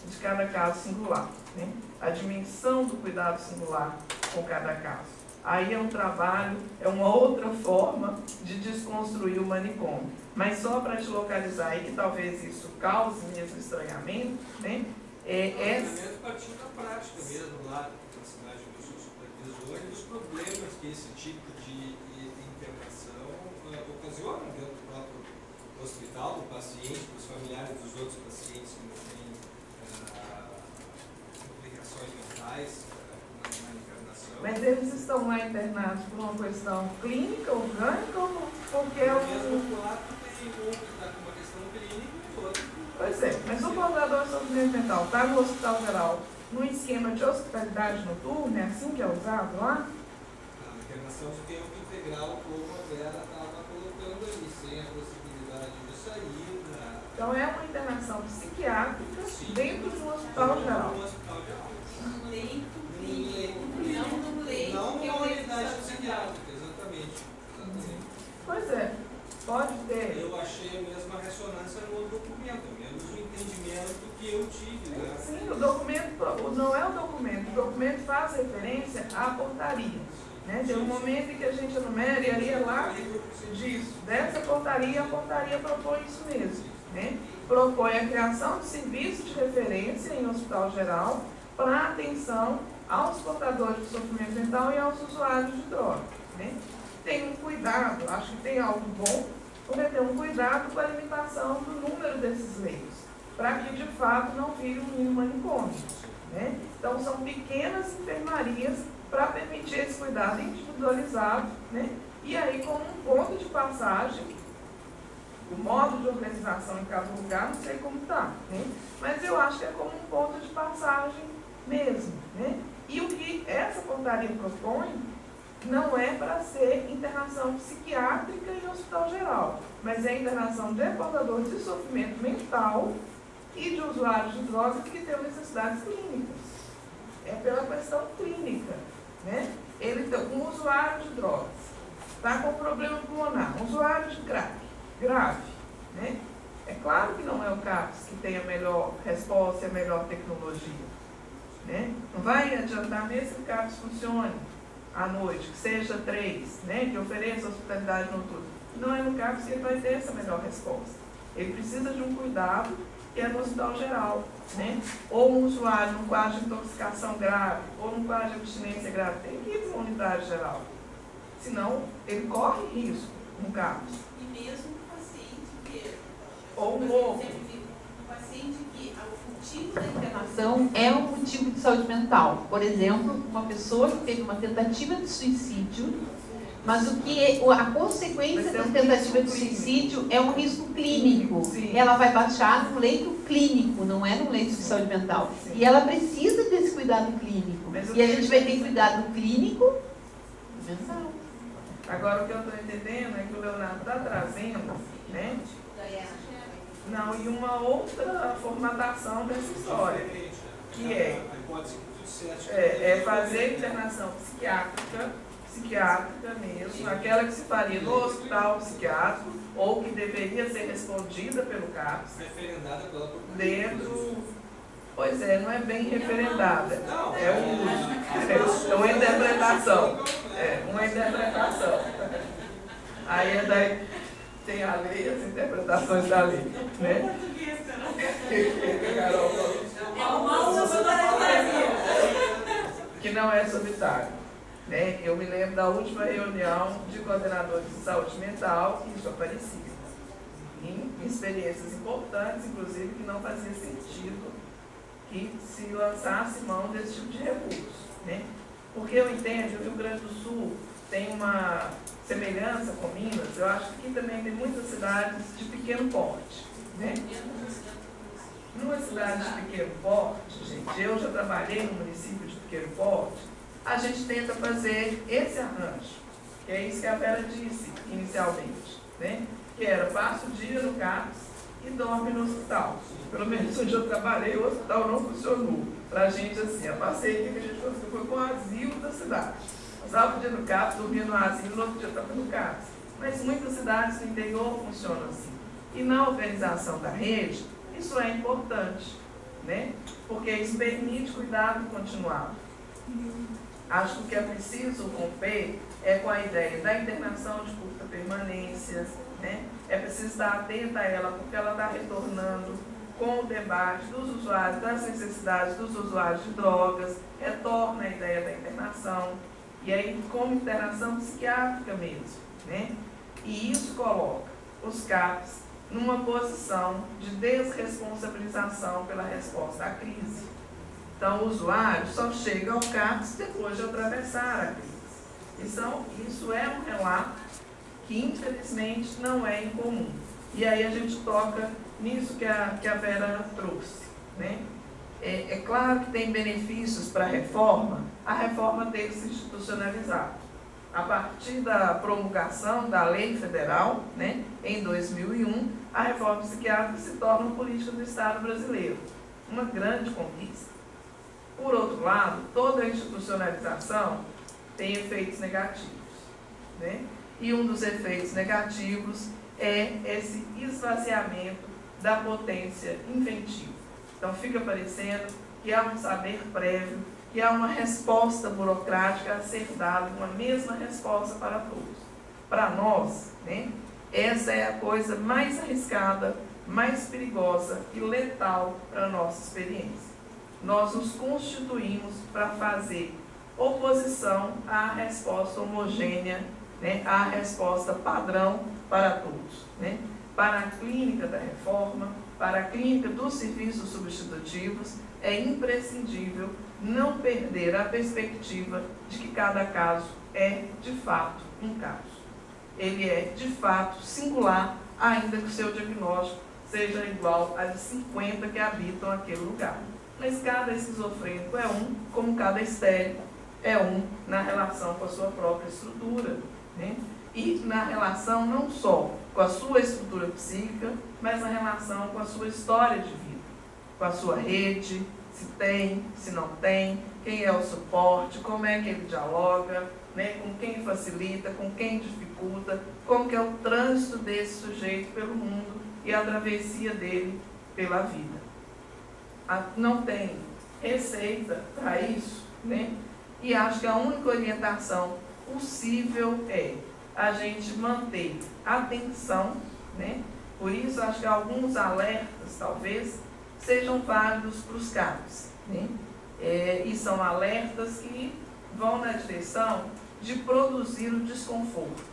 de cada caso singular, né? A dimensão do cuidado singular com cada caso. Aí é um trabalho, é uma outra forma de desconstruir o manicômio. Mas só para te localizar aí, que talvez isso cause mesmo estranhamento, né? O partindo da prática mesmo, lá na cidade do seu supervisor, e dos problemas que esse tipo de internação ocasiona dentro do próprio hospital, do paciente, dos familiares dos outros pacientes que não têm complicações mentais na internação. Mas eles estão lá internados por uma questão clínica, orgânica, ou porque é o mesmo quadro tem um que está com uma questão clínica e outro. Pois é, mas o portador de sofrimento mental está no hospital geral, num esquema de hospitalidade noturna, é assim que é usado lá? A internação de tempo integral, como a Vera estava colocando ali, sem a possibilidade de saída. Então é uma internação psiquiátrica dentro do hospital geral. Um leito clínico, não num leito. Não numa unidade psiquiátrica, exatamente. Pois é, pode ter. Eu achei a mesma ressonância no documento, menos o entendimento que eu tive. Né? Sim, o documento, não é o documento faz referência à portaria. Né? Tem um momento em que a gente enumera e aí é lá disso, dessa portaria, a portaria propõe isso mesmo. Né? Propõe a criação de serviços de referência em hospital geral para atenção aos portadores de sofrimento mental e aos usuários de drogas. Né? Tem um cuidado, acho que tem algo bom, porque tem um cuidado com a limitação do número desses leitos, para que de fato não vire um mini manicômio. Né? Então são pequenas enfermarias para permitir esse cuidado individualizado, né? E aí como um ponto de passagem, o modo de organização em cada lugar, não sei como está, né? Mas eu acho que é como um ponto de passagem mesmo. Né? E o que essa portaria propõe não é para ser internação psiquiátrica em hospital geral, mas é internação de portadores de sofrimento mental e de usuários de drogas que têm necessidades clínicas. É pela questão clínica. Né? Ele tem um usuário de drogas, está com problema pulmonar, um usuário de crack, grave. Né? É claro que não é o CAPS que tem a melhor resposta e a melhor tecnologia. Né? Não vai adiantar mesmo que o CAPS funcione à noite, que seja 3, né? Que ofereça hospitalidade noturna. Não é no CAPS que ele vai ter essa melhor resposta. Ele precisa de um cuidado que é no hospital geral, né? Ou um usuário num quadro de intoxicação grave, ou num quadro de abstinência grave, tem que ir para uma unidade geral. Senão, ele corre risco no CAPS. E mesmo o paciente que... Ou um louco. O paciente que o motivo da internação é um motivo de saúde mental. Por exemplo, uma pessoa que teve uma tentativa de suicídio, mas a consequência da tentativa de suicídio é um risco clínico. Sim. Ela vai baixar no leito clínico, não é no leito de saúde mental. Sim. E ela precisa desse cuidado clínico. E a gente vai ter cuidado clínico e mental. Agora, o que eu estou entendendo é que o Leonardo está trazendo, né? Não, e uma outra formatação dessa história, que é fazer internação psiquiátrica psiquiátrica mesmo, aquela que se faria no hospital psiquiátrico, ou que deveria ser respondida pelo CAPS. Referendada pela procuradoria. Dentro. Pois é, não é bem referendada. É um uso. É uma interpretação. É uma interpretação. Aí é daí tem a lei, as interpretações da lei. Né? Que não é solitário. Né? Eu me lembro da última reunião de coordenadores de saúde mental que isso aparecia. Em experiências importantes, inclusive, que não fazia sentido que se lançasse mão desse tipo de recurso. Né? Porque eu entendo que o Rio Grande do Sul tem uma semelhança com Minas. Eu acho que aqui também tem muitas cidades de pequeno porte. Né? Numa cidade de pequeno porte, gente, eu já trabalhei no município de pequeno porte, a gente tenta fazer esse arranjo, que é isso que a Vera disse inicialmente, né? Que era, passa o dia no CAPS e dorme no hospital. Pelo menos onde eu trabalhei, o hospital não funcionou. Pra gente, assim, a parceria que a gente conseguiu foi com o asilo da cidade. Passava o dia no CAPS, dormia no asilo, no outro dia estava no CAPS. Mas muitas cidades do interior funcionam assim. E na organização da rede, isso é importante, né? Porque isso permite cuidado continuado. Acho que o que é preciso romper é com a ideia da internação de curta permanência, né? É preciso estar atenta a ela, porque ela está retornando com o debate dos usuários, das necessidades dos usuários de drogas, retorna a ideia da internação, e aí como internação psiquiátrica mesmo, né? E isso coloca os CAPs numa posição de desresponsabilização pela resposta à crise. Então, o usuário só chega ao CAPS depois de atravessar a crise. Isso é um relato que, infelizmente, não é incomum. E aí a gente toca nisso que a Vera trouxe. Né? É claro que tem benefícios para a reforma ter se institucionalizado. A partir da promulgação da lei federal, né, em 2001, a reforma psiquiátrica se torna uma política do Estado brasileiro. Uma grande conquista. Por outro lado, toda a institucionalização tem efeitos negativos. Né? E um dos efeitos negativos é esse esvaziamento da potência inventiva. Então fica parecendo que há um saber prévio, que há uma resposta burocrática a ser dada, uma mesma resposta para todos. Para nós, né, essa é a coisa mais arriscada, mais perigosa e letal para a nossa experiência. Nós nos constituímos para fazer oposição à resposta homogênea, né, à resposta padrão para todos. Né? Para a clínica da reforma, para a clínica dos serviços substitutivos, é imprescindível não perder a perspectiva de que cada caso é, de fato, um caso. Ele é, de fato, singular, ainda que o seu diagnóstico seja igual a de 50 que habitam aquele lugar. Mas cada esquizofrênico é um, como cada histérico é um na relação com a sua própria estrutura. Né? E na relação não só com a sua estrutura psíquica, mas na relação com a sua história de vida, com a sua rede, se tem, se não tem, quem é o suporte, como é que ele dialoga, né? Com quem facilita, com quem dificulta, como que é o trânsito desse sujeito pelo mundo e a travessia dele pela vida. Não tem receita para isso, né? E acho que a única orientação possível é a gente manter atenção, né? Por isso, acho que alguns alertas, talvez, sejam válidos para os CAPs, né? E são alertas que vão na direção de produzir o desconforto.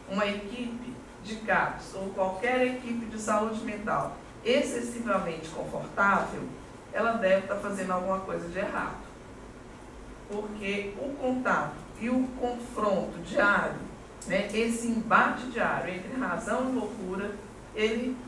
Uma equipe de CAPs ou qualquer equipe de saúde mental excessivamente confortável, ela deve estar fazendo alguma coisa de errado. Porque o contato e o confronto diário, né, esse embate diário entre razão e loucura,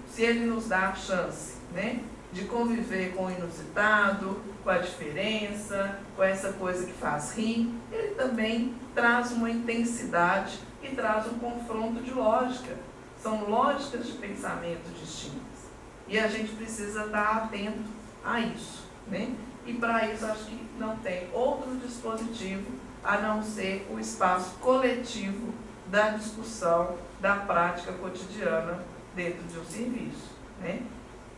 se ele nos dá a chance, né, de conviver com o inusitado, com a diferença, com essa coisa que faz rir, ele também traz uma intensidade e traz um confronto de lógica. São lógicas de pensamento distintas. E a gente precisa estar atento a isso, né? E para isso acho que não tem outro dispositivo a não ser o espaço coletivo da discussão da prática cotidiana dentro de um serviço, né?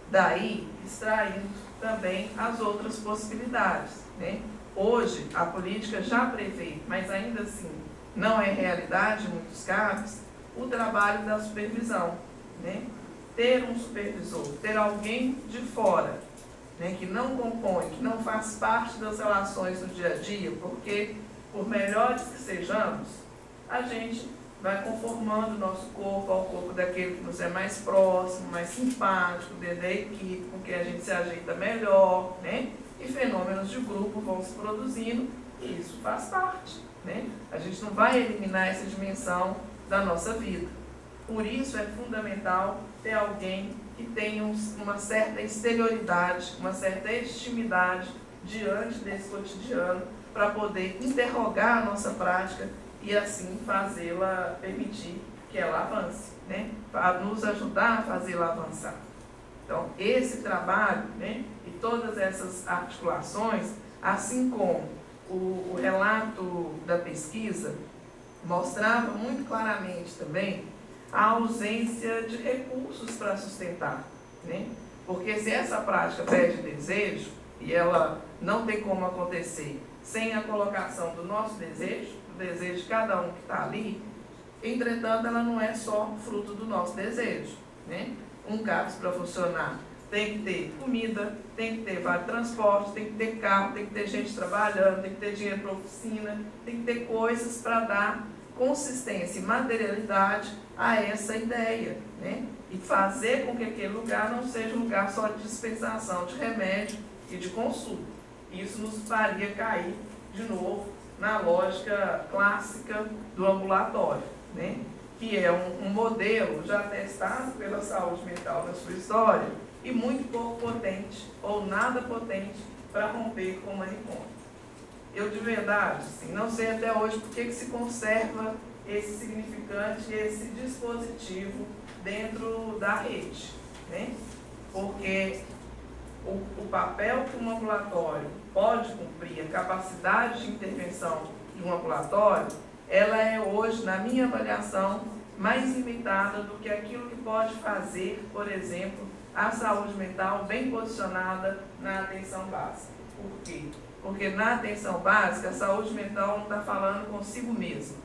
Daí, extraindo também as outras possibilidades, né? Hoje, a política já prevê, mas ainda assim não é realidade em muitos casos, o trabalho da supervisão, né? Ter um supervisor, ter alguém de fora, né, que não compõe, que não faz parte das relações do dia a dia, porque, por melhores que sejamos, a gente vai conformando o nosso corpo ao corpo daquele que nos é mais próximo, mais simpático, dentro da equipe, com quem a gente se ajeita melhor, né? E fenômenos de grupo vão se produzindo, e isso faz parte, né? A gente não vai eliminar essa dimensão da nossa vida. Por isso é fundamental ter alguém que tenha uma certa exterioridade, uma certa intimidade diante desse cotidiano, para poder interrogar a nossa prática e assim fazê-la, permitir que ela avance, né? Para nos ajudar a fazê-la avançar. Então, esse trabalho, né, e todas essas articulações, assim como o relato da pesquisa mostrava muito claramente também a ausência de recursos para sustentar, né? Porque se essa prática pede desejo, e ela não tem como acontecer sem a colocação do nosso desejo, do desejo de cada um que está ali, entretanto, ela não é só fruto do nosso desejo, né? Um CAPS para funcionar tem que ter comida, tem que ter vale transporte, tem que ter carro, tem que ter gente trabalhando, tem que ter dinheiro para oficina, tem que ter coisas para dar consistência e materialidade a essa ideia, né? E fazer com que aquele lugar não seja um lugar só de dispensação de remédio e de consulta. Isso nos faria cair de novo na lógica clássica do ambulatório, né? Que é um modelo já testado pela saúde mental na sua história e muito pouco potente ou nada potente para romper com o manicômio. Eu, de verdade, assim, não sei até hoje por que se conserva esse significante, esse dispositivo dentro da rede, né? Porque o papel que um ambulatório pode cumprir, a capacidade de intervenção de um ambulatório, ela é hoje, na minha avaliação, mais limitada do que aquilo que pode fazer, por exemplo, a saúde mental bem posicionada na atenção básica. Por quê? Porque na atenção básica, a saúde mental não está falando consigo mesmo,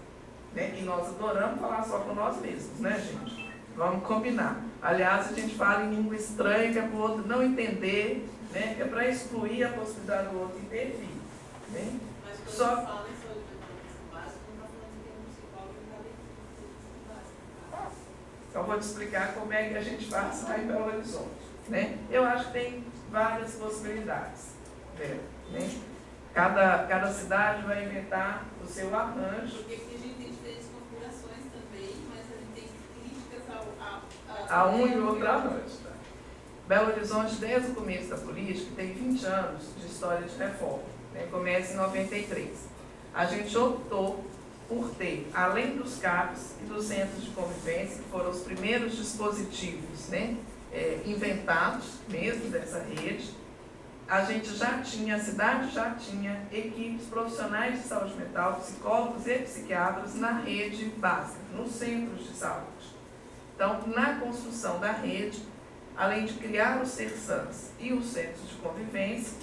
né? E nós adoramos falar só com nós mesmos, né, gente? Vamos combinar. Aliás, a gente fala em língua estranha que é para o outro não entender, né? Que é para excluir a possibilidade do outro intervir, né? Mas quando Só... a gente fala em saúde mental básica, não está falando que tem um psicólogo que está dentro da básica. Então, vou te explicar como é que a gente faz lá em Belo Horizonte, né? Eu acho que tem várias possibilidades, né? Cada cidade vai inventar o seu arranjo. Porque aqui a gente tem diferentes configurações também, mas a gente tem críticas a um e outro arranjo. Tá? Belo Horizonte, desde o começo da política, tem 20 anos de história de reforma, né? Começa em 93. A gente optou por ter, além dos CAPs e dos centros de convivência, que foram os primeiros dispositivos, né, inventados mesmo dessa rede, a cidade já tinha equipes profissionais de saúde mental, psicólogos e psiquiatras na rede básica, nos centros de saúde. Então, na construção da rede, além de criar os CERSANs e os centros de convivência,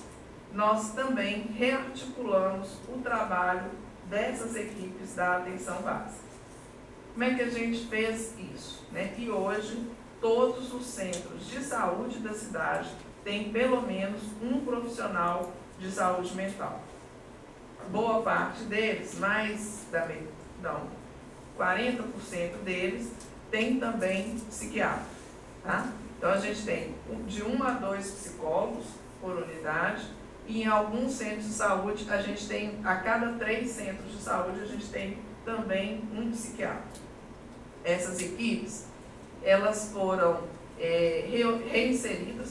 nós também rearticulamos o trabalho dessas equipes da atenção básica. Como é que a gente fez isso, né? E hoje, todos os centros de saúde da cidade têm pelo menos um profissional de saúde mental. Boa parte deles, 40% deles, tem também psiquiatra, tá? Então, a gente tem de 1 a 2 psicólogos por unidade, e em alguns centros de saúde, a gente tem, a cada 3 centros de saúde, a gente tem também um psiquiatra. Essas equipes, elas foram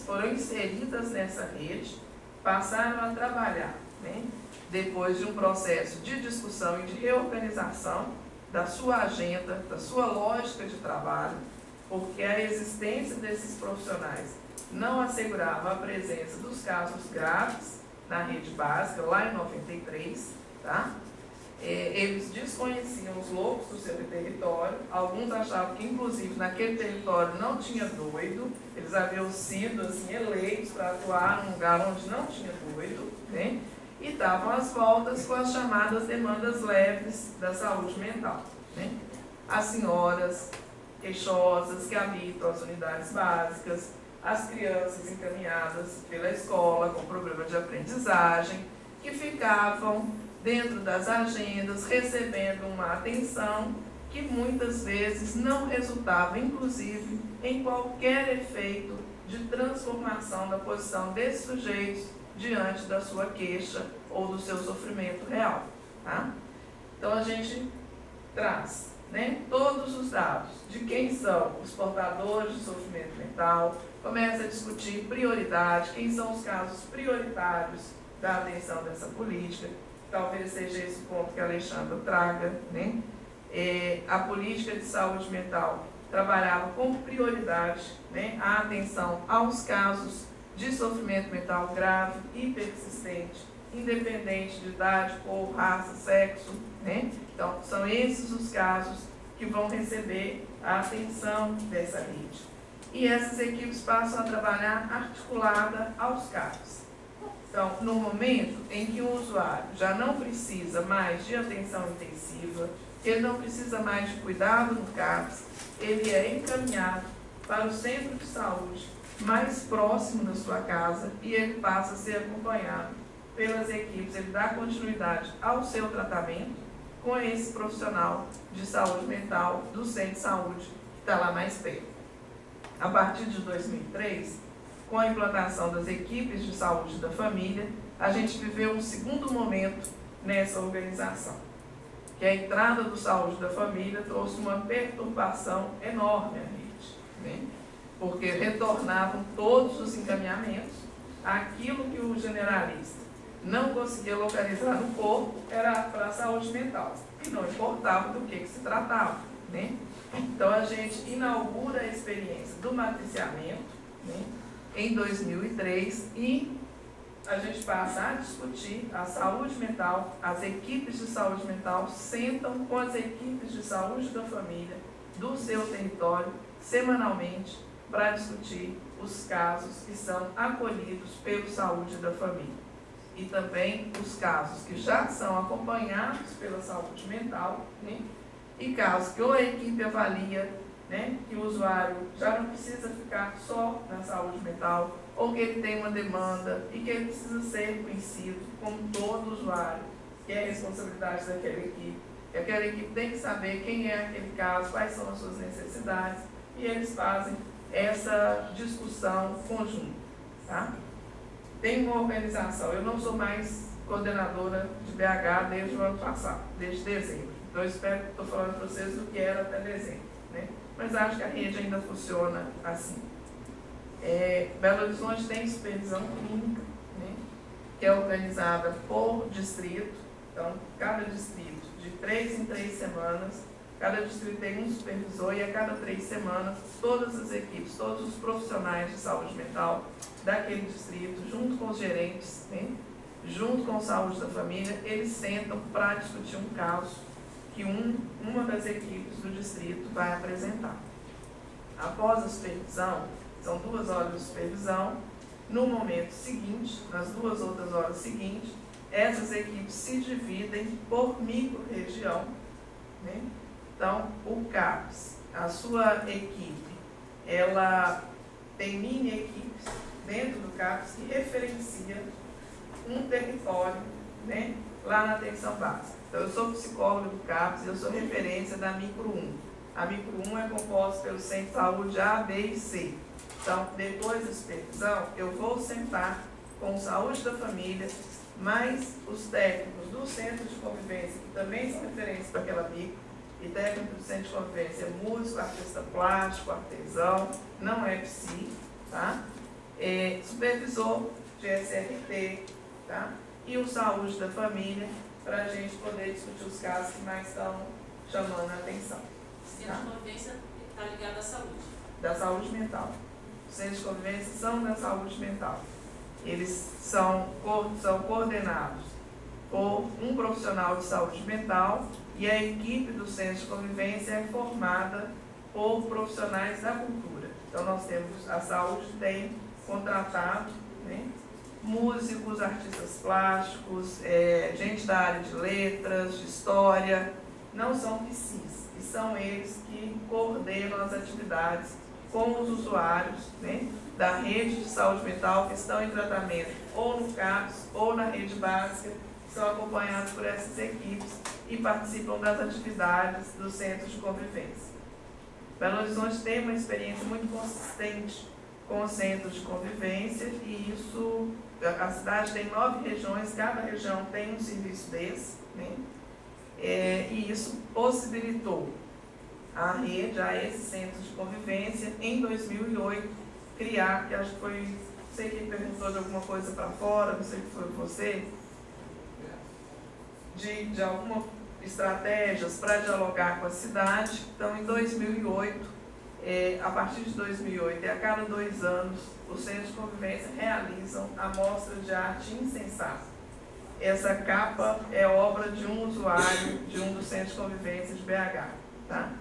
foram inseridas nessa rede, passaram a trabalhar, né? Depois de um processo de discussão e de reorganização da sua agenda, da sua lógica de trabalho, porque a existência desses profissionais não assegurava a presença dos casos graves na rede básica, lá em 93, tá? Eles desconheciam os loucos do seu território, alguns achavam que, inclusive, naquele território não tinha doido, eles haviam sido assim, eleitos para atuar num lugar onde não tinha doido, né? E estavam às voltas com as chamadas demandas leves da saúde mental, né? As senhoras queixosas que habitam as unidades básicas, as crianças encaminhadas pela escola com problema de aprendizagem, que ficavam dentro das agendas, recebendo uma atenção que muitas vezes não resultava, inclusive, em qualquer efeito de transformação da posição desses sujeitos diante da sua queixa ou do seu sofrimento real. Tá? Então, a gente traz, né, todos os dados de quem são os portadores de sofrimento mental, começa a discutir prioridade, quem são os casos prioritários da atenção dessa política. Talvez seja esse o ponto que a Alexandra traga, né? A política de saúde mental trabalhava com prioridade, né, a atenção aos casos de sofrimento mental grave e persistente, independente de idade, cor, raça, sexo, né? Então, são esses os casos que vão receber a atenção dessa rede. E essas equipes passam a trabalhar articulada aos casos. Então, no momento em que o usuário já não precisa mais de atenção intensiva, ele não precisa mais de cuidado no CAPS, ele é encaminhado para o centro de saúde mais próximo da sua casa e ele passa a ser acompanhado pelas equipes, ele dá continuidade ao seu tratamento com esse profissional de saúde mental do centro de saúde que está lá mais perto. A partir de 2003, com a implantação das equipes de saúde da família, a gente viveu um segundo momento nessa organização, que a entrada do saúde da família trouxe uma perturbação enorme à rede, né? Porque retornavam todos os encaminhamentos, aquilo que o generalista não conseguia localizar no corpo era para a saúde mental, e não importava do que se tratava, né? Então a gente inaugura a experiência do matriciamento, né, em 2003 e a gente passa a discutir a saúde mental, as equipes de saúde mental sentam com as equipes de saúde da família do seu território semanalmente para discutir os casos que são acolhidos pelo saúde da família e também os casos que já são acompanhados pela saúde mental, né, e casos que ou a equipe avalia, né, que o usuário já não precisa ficar só na saúde mental, ou que ele tem uma demanda e que ele precisa ser conhecido como todo usuário, que é a responsabilidade daquela equipe. E aquela equipe tem que saber quem é aquele caso, quais são as suas necessidades, e eles fazem essa discussão conjunta. Tá? Tem uma organização, eu não sou mais coordenadora de BH desde o ano passado, desde dezembro. Então, eu espero que estou falando para vocês do que era até dezembro, né? Mas acho que a rede ainda funciona assim. Belo Horizonte tem supervisão clínica, né, que é organizada por distrito. Então, cada distrito, de 3 em 3 semanas, cada distrito tem um supervisor e a cada 3 semanas, todas as equipes, todos os profissionais de saúde mental daquele distrito, junto com os gerentes, né, junto com a saúde da família, eles sentam para discutir um caso que uma das equipes do distrito vai apresentar. Após a supervisão, são 2 horas de supervisão, no momento seguinte, nas 2 outras horas seguintes, essas equipes se dividem por micro-região, né? Então, o CAPS, a sua equipe, ela tem mini-equipes dentro do CAPS que referencia um território, né, lá na atenção básica. Então, eu sou psicóloga do CAPS, eu sou referência da Micro 1. A Micro 1 é composta pelo Centro de Saúde A, B e C. Então, depois da supervisão, eu vou sentar com saúde da família, mais os técnicos do Centro de Convivência, que também são referência para aquela micro, e técnico do Centro de Convivência, músico, artista plástico, artesão, não é psi, tá? Supervisor de SRT, tá? E o saúde da família, para a gente poder discutir os casos que mais estão chamando a atenção. Centro de Convivência está ligado à saúde. Da saúde mental. Os centros de convivência são da saúde mental. Eles são coordenados por um profissional de saúde mental e a equipe do Centro de Convivência é formada por profissionais da cultura. Então, nós temos, a saúde tem contratado, né, músicos, artistas plásticos, gente da área de letras, de história, não são PSIs, e são eles que coordenam as atividades com os usuários, né, da rede de saúde mental que estão em tratamento ou no CAPS ou na rede básica, são acompanhados por essas equipes e participam das atividades dos centros de convivência. Belo Horizonte tem uma experiência muito consistente com os centros de convivência e isso, a cidade tem 9 regiões, cada região tem um serviço desse, né? E isso possibilitou a rede, a esses centros de convivência, em 2008, criar, que acho que foi, não sei quem perguntou de alguma coisa para fora, não sei se foi você, de algumas estratégias para dialogar com a cidade. Então, em 2008, a partir de 2008 e a cada 2 anos, os centros de convivência realizam a mostra de arte insensata. Essa capa é obra de um usuário de um dos centros de convivência de BH. Tá?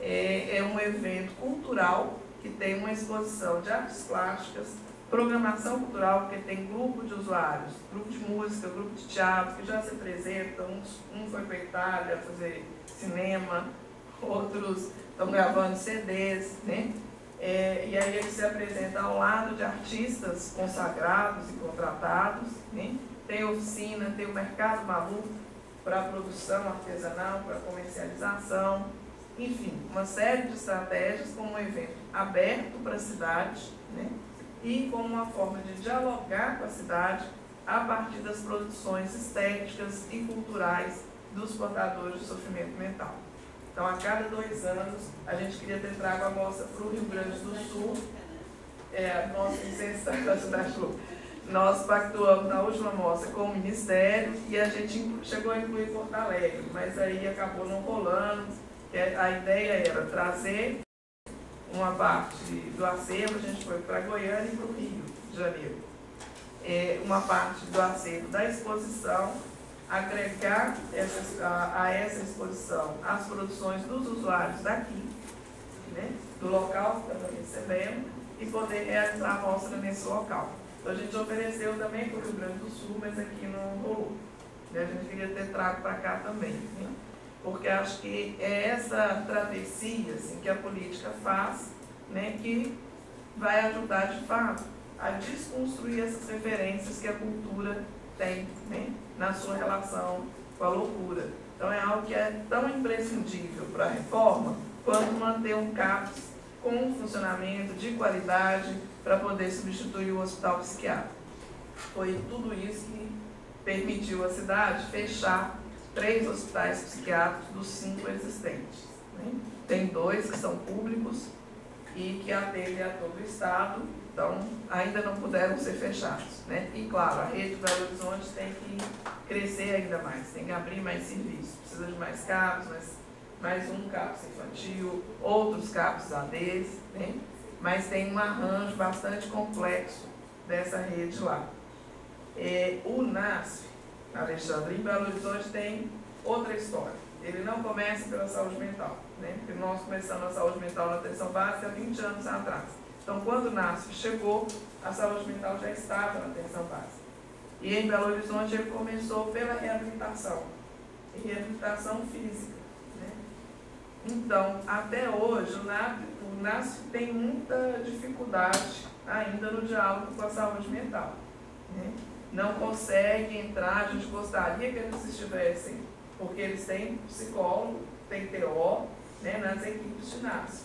É um evento cultural que tem uma exposição de artes plásticas, programação cultural, porque tem grupo de usuários, grupo de música, grupo de teatro, que já se apresentam. Um foi para a Itália fazer cinema, outros estão gravando CDs, né? E aí eles se apresentam ao lado de artistas consagrados e contratados, né? Tem oficina, tem o mercado maluco para produção artesanal, para comercialização, enfim, uma série de estratégias como um evento aberto para a cidade, né? E como uma forma de dialogar com a cidade a partir das produções estéticas e culturais dos portadores de sofrimento mental. Então, a cada 2 anos, a gente queria ter trago a mostra para o Rio Grande do Sul, a nossa licença da cidade do Nós pactuamos na última mostra com o Ministério e a gente chegou a incluir Porto Alegre, mas aí acabou não rolando. A ideia era trazer uma parte do acervo, a gente foi para Goiânia e para o Rio de Janeiro. Uma parte do acervo da exposição, agregar a essa exposição as produções dos usuários daqui, né, do local que estamos recebendo, e poder realizar a mostra nesse local. Então, a gente ofereceu também para o Rio Grande do Sul, mas aqui não rolou. A gente queria ter trago para cá também, né? Porque acho que é essa travessia assim, que a política faz, né, que vai ajudar de fato a desconstruir essas referências que a cultura tem, né, na sua relação com a loucura. Então é algo que é tão imprescindível para a reforma quanto manter um CAPS com um funcionamento de qualidade para poder substituir o hospital psiquiátrico. Foi tudo isso que permitiu à cidade fechar 3 hospitais psiquiátricos dos 5 existentes, né? Tem 2 que são públicos e que atendem a todo o estado, então ainda não puderam ser fechados, né? E claro, a rede de Belo Horizonte tem que crescer ainda mais, tem que abrir mais serviços, precisa de mais CAPs, mais um CAPS infantil, outros CAPs ADs, né? Mas tem um arranjo bastante complexo dessa rede lá. O NASF, Alexandre, em Belo Horizonte tem outra história. Ele não começa pela saúde mental, né? Porque nós começamos a saúde mental na atenção básica há 20 anos atrás. Então, quando o NASF chegou, a saúde mental já estava na atenção básica. E em Belo Horizonte ele começou pela reabilitação, e reabilitação física, né? Então, até hoje, o NASF tem muita dificuldade ainda no diálogo com a saúde mental, né? Não consegue entrar, a gente gostaria que eles estivessem, porque eles têm psicólogo, tem TO, né, nas equipes de NASF,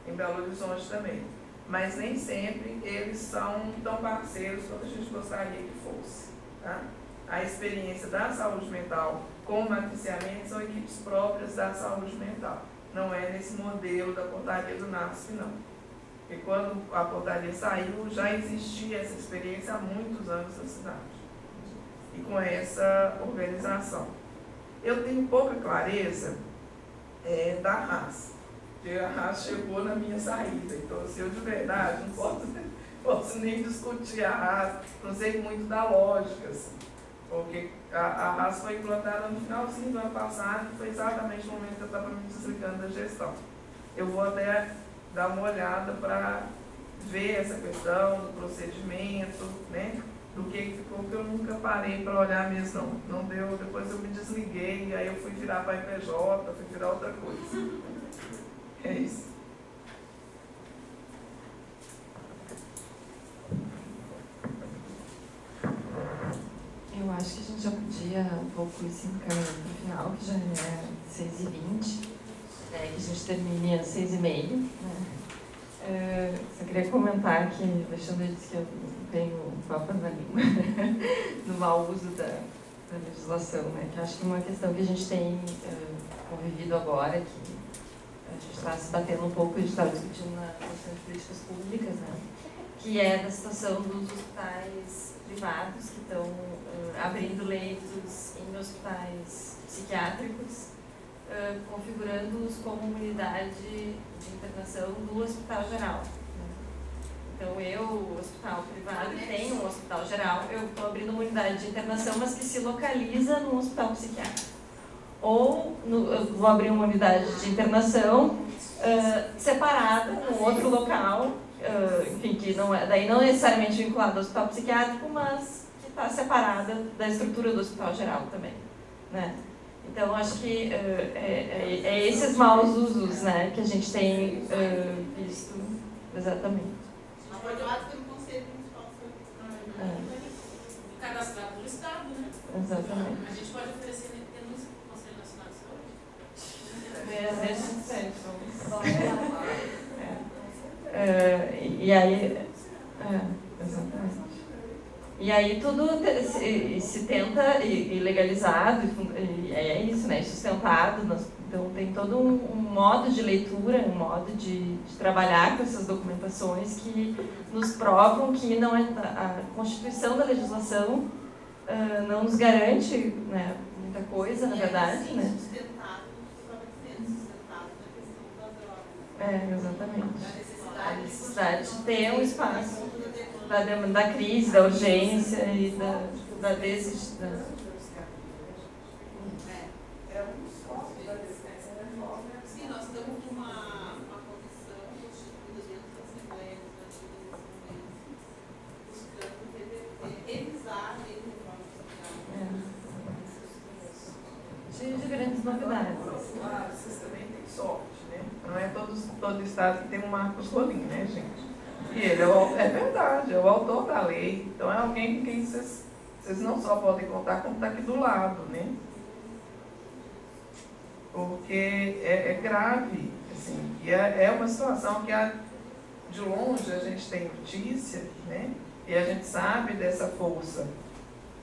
em Belo Horizonte também. Mas nem sempre eles são tão parceiros quanto a gente gostaria que fosse. Tá? A experiência da saúde mental com o matriciamento são equipes próprias da saúde mental. Não é nesse modelo da portaria do NASF, não. Porque quando a portaria saiu, já existia essa experiência há muitos anos na cidade. E com essa organização. Eu tenho pouca clareza da RAS. Porque a RAS chegou na minha saída. Então, se eu de verdade, não posso posso nem discutir a raça, não sei muito da lógica, assim, porque a raça foi implantada no finalzinho do ano passado, e foi exatamente no momento que eu estava me desligando da gestão. Eu vou até dar uma olhada para ver essa questão do procedimento, né? Do que ficou, porque eu nunca parei para olhar mesmo, não deu, depois eu me desliguei, e aí eu fui virar para a IPJ, fui virar outra coisa. É isso. Eu acho que a gente já podia um pouco ir se encaminhando para o final, que já é 6h20, né, que a gente termine às 6h30. Né? Só queria comentar que o Alexandre disse que eu tenho papas na língua no mau uso da legislação, né? Que acho que uma questão que a gente tem convivido agora, que a gente está se batendo um pouco, a gente estava discutindo na questão de políticas públicas, né? Que é da situação dos hospitais privados que estão abrindo leitos em hospitais psiquiátricos, configurando-os como unidade de internação do hospital geral. Né? Então, o hospital privado tem um hospital geral, eu estou abrindo uma unidade de internação, mas que se localiza num hospital psiquiátrico. Ou eu vou abrir uma unidade de internação separada, num outro local, enfim, que não é, daí não necessariamente vinculada ao hospital psiquiátrico, mas que está separada da estrutura do hospital geral também, né? Então, acho que é esses maus usos, né, que a gente tem visto exatamente. Apoiado pelo Conselho Municipal de Saúde. Cadastrado pelo Estado, né? Exatamente. A gente pode oferecer denúncia para o Conselho Nacional de Saúde. E aí, exatamente. E aí tudo se tenta e legalizado, e é isso, né? Sustentado. Então tem todo um modo de leitura, um modo de trabalhar com essas documentações que nos provam que não é, a constituição da legislação não nos garante, né, muita coisa, na verdade, né? Sustentado na questão da droga. Exatamente. A necessidade de ter um espaço da crise, da urgência e da desistência. É um dos focos da resistência à reforma. Sim, nós estamos com uma comissão constituída dentro da Assembleia Legislativa nesse momento, buscando revisar a lei de reforma social. Cheio de grandes novidades. Claro, vocês também têm sorte, né? Não é todo estado que tem um Marcos Rolim, né, gente? E ele é verdade, é o autor da lei. Então é alguém com quem vocês não só podem contar, como está aqui do lado, né? Porque é grave, assim, e é uma situação que de longe a gente tem notícia, né? E a gente sabe dessa força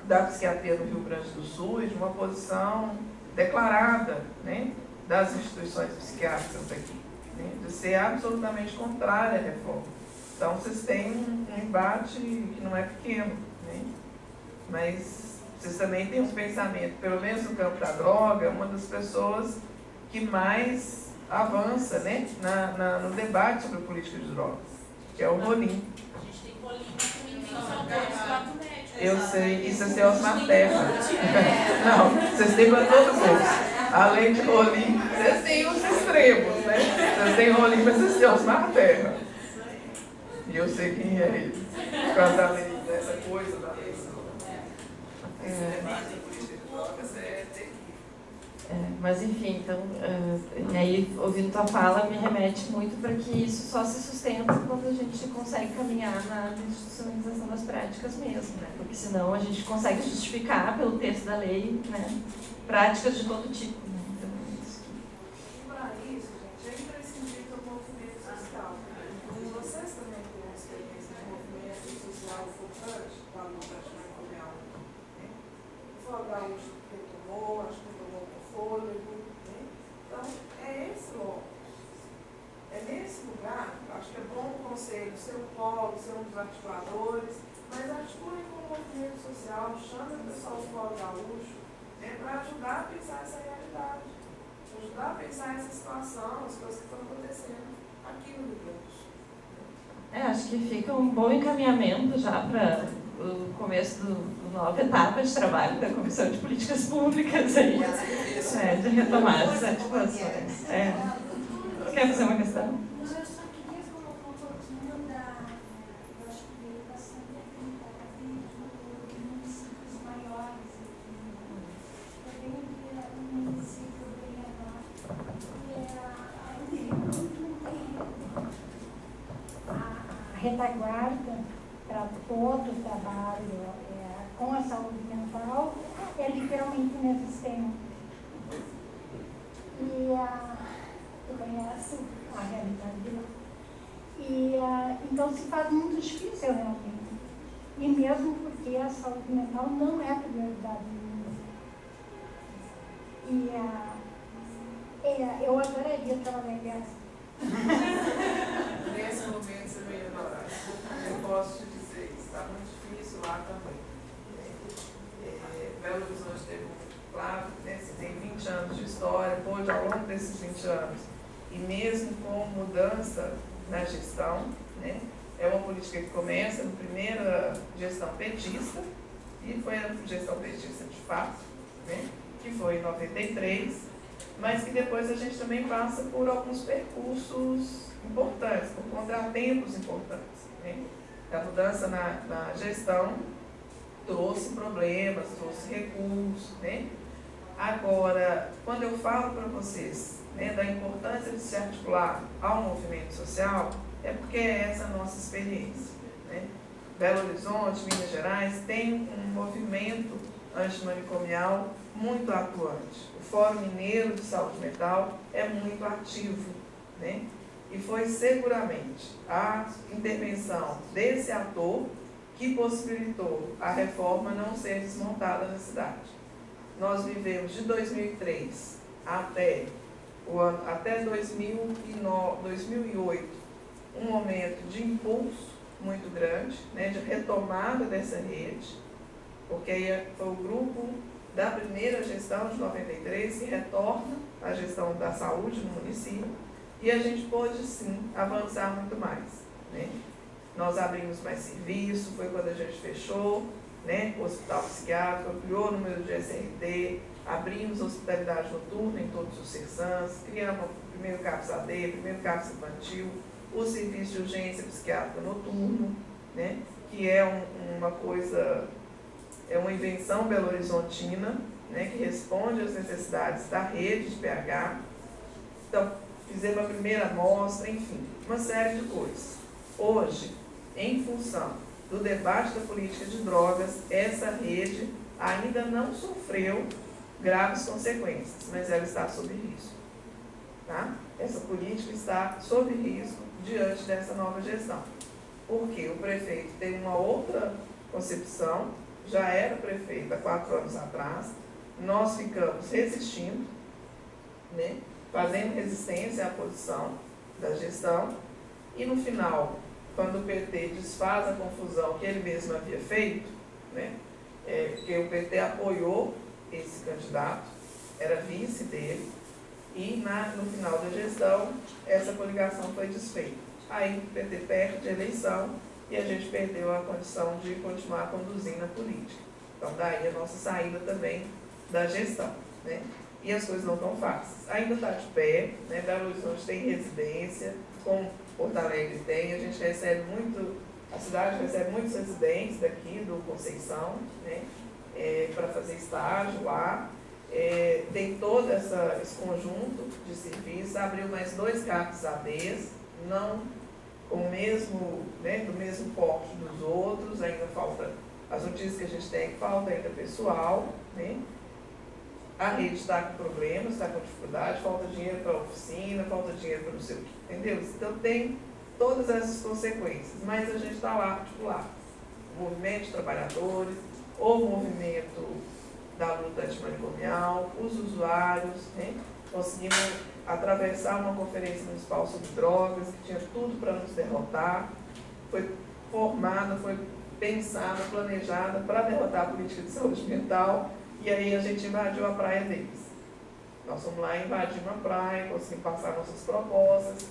da psiquiatria no Rio Grande do Sul e de uma posição declarada, né, das instituições psiquiátricas aqui, né, de ser absolutamente contrária à reforma. Então, vocês têm um embate que não é pequeno, né? Mas vocês também têm um pensamento, pelo menos no campo da droga, uma das pessoas que mais avança, né, no debate sobre política de drogas, que é o Rolim. A gente tem Rolim, mas também tem os autores do ato médico. Eu sei, isso é ser Osmar Terra. Não, vocês têm para todo mundo. Além de Rolim, vocês têm os extremos, né? Vocês têm Rolim, mas vocês têm Osmar Terra. E eu sei quem é ele, por causa da lei, dessa coisa da lei. Mas enfim, então, e aí ouvindo tua fala me remete muito para que isso só se sustenta quando a gente consegue caminhar na institucionalização das práticas mesmo, né? Porque senão a gente consegue justificar pelo texto da lei, né, práticas de todo tipo, né? Então, isso. Para isso, gente, é imprescindível o movimento social. Como vocês também têm uma experiência de movimento social importante para a luta antimicrobial, o Fórum Gaúcho retomou, acho que retomou com fôlego, né? Então, é esse logo. É nesse lugar, acho que é bom o Conselho ser o polo, ser um dos articuladores, mas articulem com o movimento social, chame o pessoal do Fórum Gaúcho, né, para ajudar a pensar essa realidade, ajudar a pensar essa situação, as coisas que estão acontecendo aqui no Rio Grande do Sul. Acho que fica um bom encaminhamento já para o começo do nova etapa de trabalho da Comissão de Políticas Públicas aí, de retomar as articulações. Quer fazer uma questão? Eu só queria colocar um pouquinho eu acho que veio bastante aqui dos municípios maiores aqui. Também um município bem menor, a retaguarda para todo o trabalho com a saúde mental é literalmente inexistente. E tu conhece a realidade de lá. Então se faz muito difícil realmente. E mesmo porque a saúde mental não é prioridade no eu adoraria trabalhar em essa. Nesse momento você não ia adorar. Eu posso te dizer que está muito difícil lá também. Belo Horizonte teve claro, tem 20 anos de história, pôde ao longo desses 20 anos, e mesmo com mudança na gestão, né, é uma política que começa na primeira gestão petista, e foi a gestão petista de fato, né, que foi em 93, mas que depois a gente também passa por alguns percursos importantes, por contratempos importantes. Né. A mudança na gestão trouxe problemas, trouxe recursos, né? Agora, quando eu falo para vocês, né, da importância de se articular ao movimento social, é porque é essa a nossa experiência, né? Belo Horizonte, Minas Gerais, tem um movimento antimanicomial muito atuante. O Fórum Mineiro de Saúde Mental é muito ativo, né? E foi seguramente a intervenção desse ator que possibilitou a reforma não ser desmontada na cidade. Nós vivemos de 2003 até 2008 um momento de impulso muito grande, né, de retomada dessa rede, porque aí foi o grupo da primeira gestão de 93 que retorna a gestão da saúde no município, e a gente pôde sim avançar muito mais, né? Nós abrimos mais serviço, foi quando a gente fechou, né, o hospital psiquiátrico, ampliou o número de SRT, abrimos hospitalidade noturna em todos os CERSANs, criamos o primeiro CAPS AD, o primeiro CAPS infantil, o serviço de urgência psiquiátrica noturno, né, que é uma coisa, é uma invenção belo-horizontina, né, que responde às necessidades da rede de PH. Então, fizemos a primeira amostra, enfim, uma série de coisas. Hoje, em função do debate da política de drogas, essa rede ainda não sofreu graves consequências, mas ela está sob risco. Tá? Essa política está sob risco diante dessa nova gestão. Porque o prefeito tem uma outra concepção, já era prefeito há 4 anos atrás, nós ficamos resistindo, né, fazendo resistência à posição da gestão, e no final, quando o PT desfaz a confusão que ele mesmo havia feito, né, porque o PT apoiou esse candidato, era vice dele, e no final da gestão, essa coligação foi desfeita. Aí o PT perde a eleição e a gente perdeu a condição de continuar conduzindo a política. Então, daí a nossa saída também da gestão, né? E as coisas não estão fáceis. Ainda está de pé, né? Belo Horizonte tem residência, como Porto Alegre tem, a gente recebe muito, a cidade recebe muitos residentes daqui do Conceição, né? Para fazer estágio lá. Tem todo esse conjunto de serviços, abriu mais 2 CAPs ADs, não com o mesmo, né, do mesmo porte dos outros, ainda falta, as notícias que a gente tem, falta ainda pessoal, né? A rede está com problemas, está com dificuldade, falta dinheiro para a oficina, falta dinheiro para não sei o que, entendeu? Então tem todas essas consequências, mas a gente está lá articulado. O movimento de trabalhadores, o movimento da luta antimanicomial, os usuários, né? Conseguimos atravessar uma conferência municipal sobre drogas, que tinha tudo para nos derrotar, foi formada, foi pensada, planejada para derrotar a política de saúde mental, e aí a gente invadiu a praia deles. Nós fomos lá, invadimos a praia, conseguimos passar nossas propostas,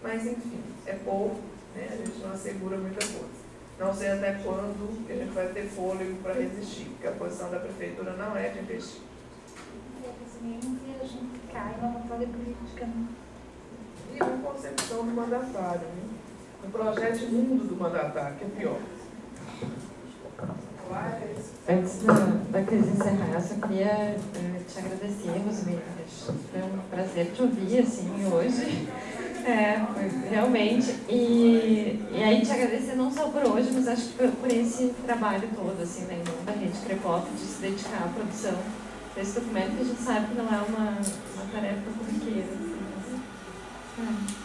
mas enfim, é pouco, né? A gente não assegura muita coisa. Não sei até quando que a gente vai ter fôlego para resistir, porque a posição da prefeitura não é de investir. Infelizmente, a gente cai numa falha política. E uma concepção do mandatário, né? Um projeto de mundo do mandatário, que é pior. Antes da crise encerrar, eu só queria te agradecer, Rosemary. Foi um prazer te ouvir assim, hoje. Foi, realmente. E aí te agradecer não só por hoje, mas acho que por esse trabalho todo, assim, né, em nome da Rede Crepop, de se dedicar à produção desse documento, que a gente sabe que não é uma tarefa corriqueira. Assim, mas,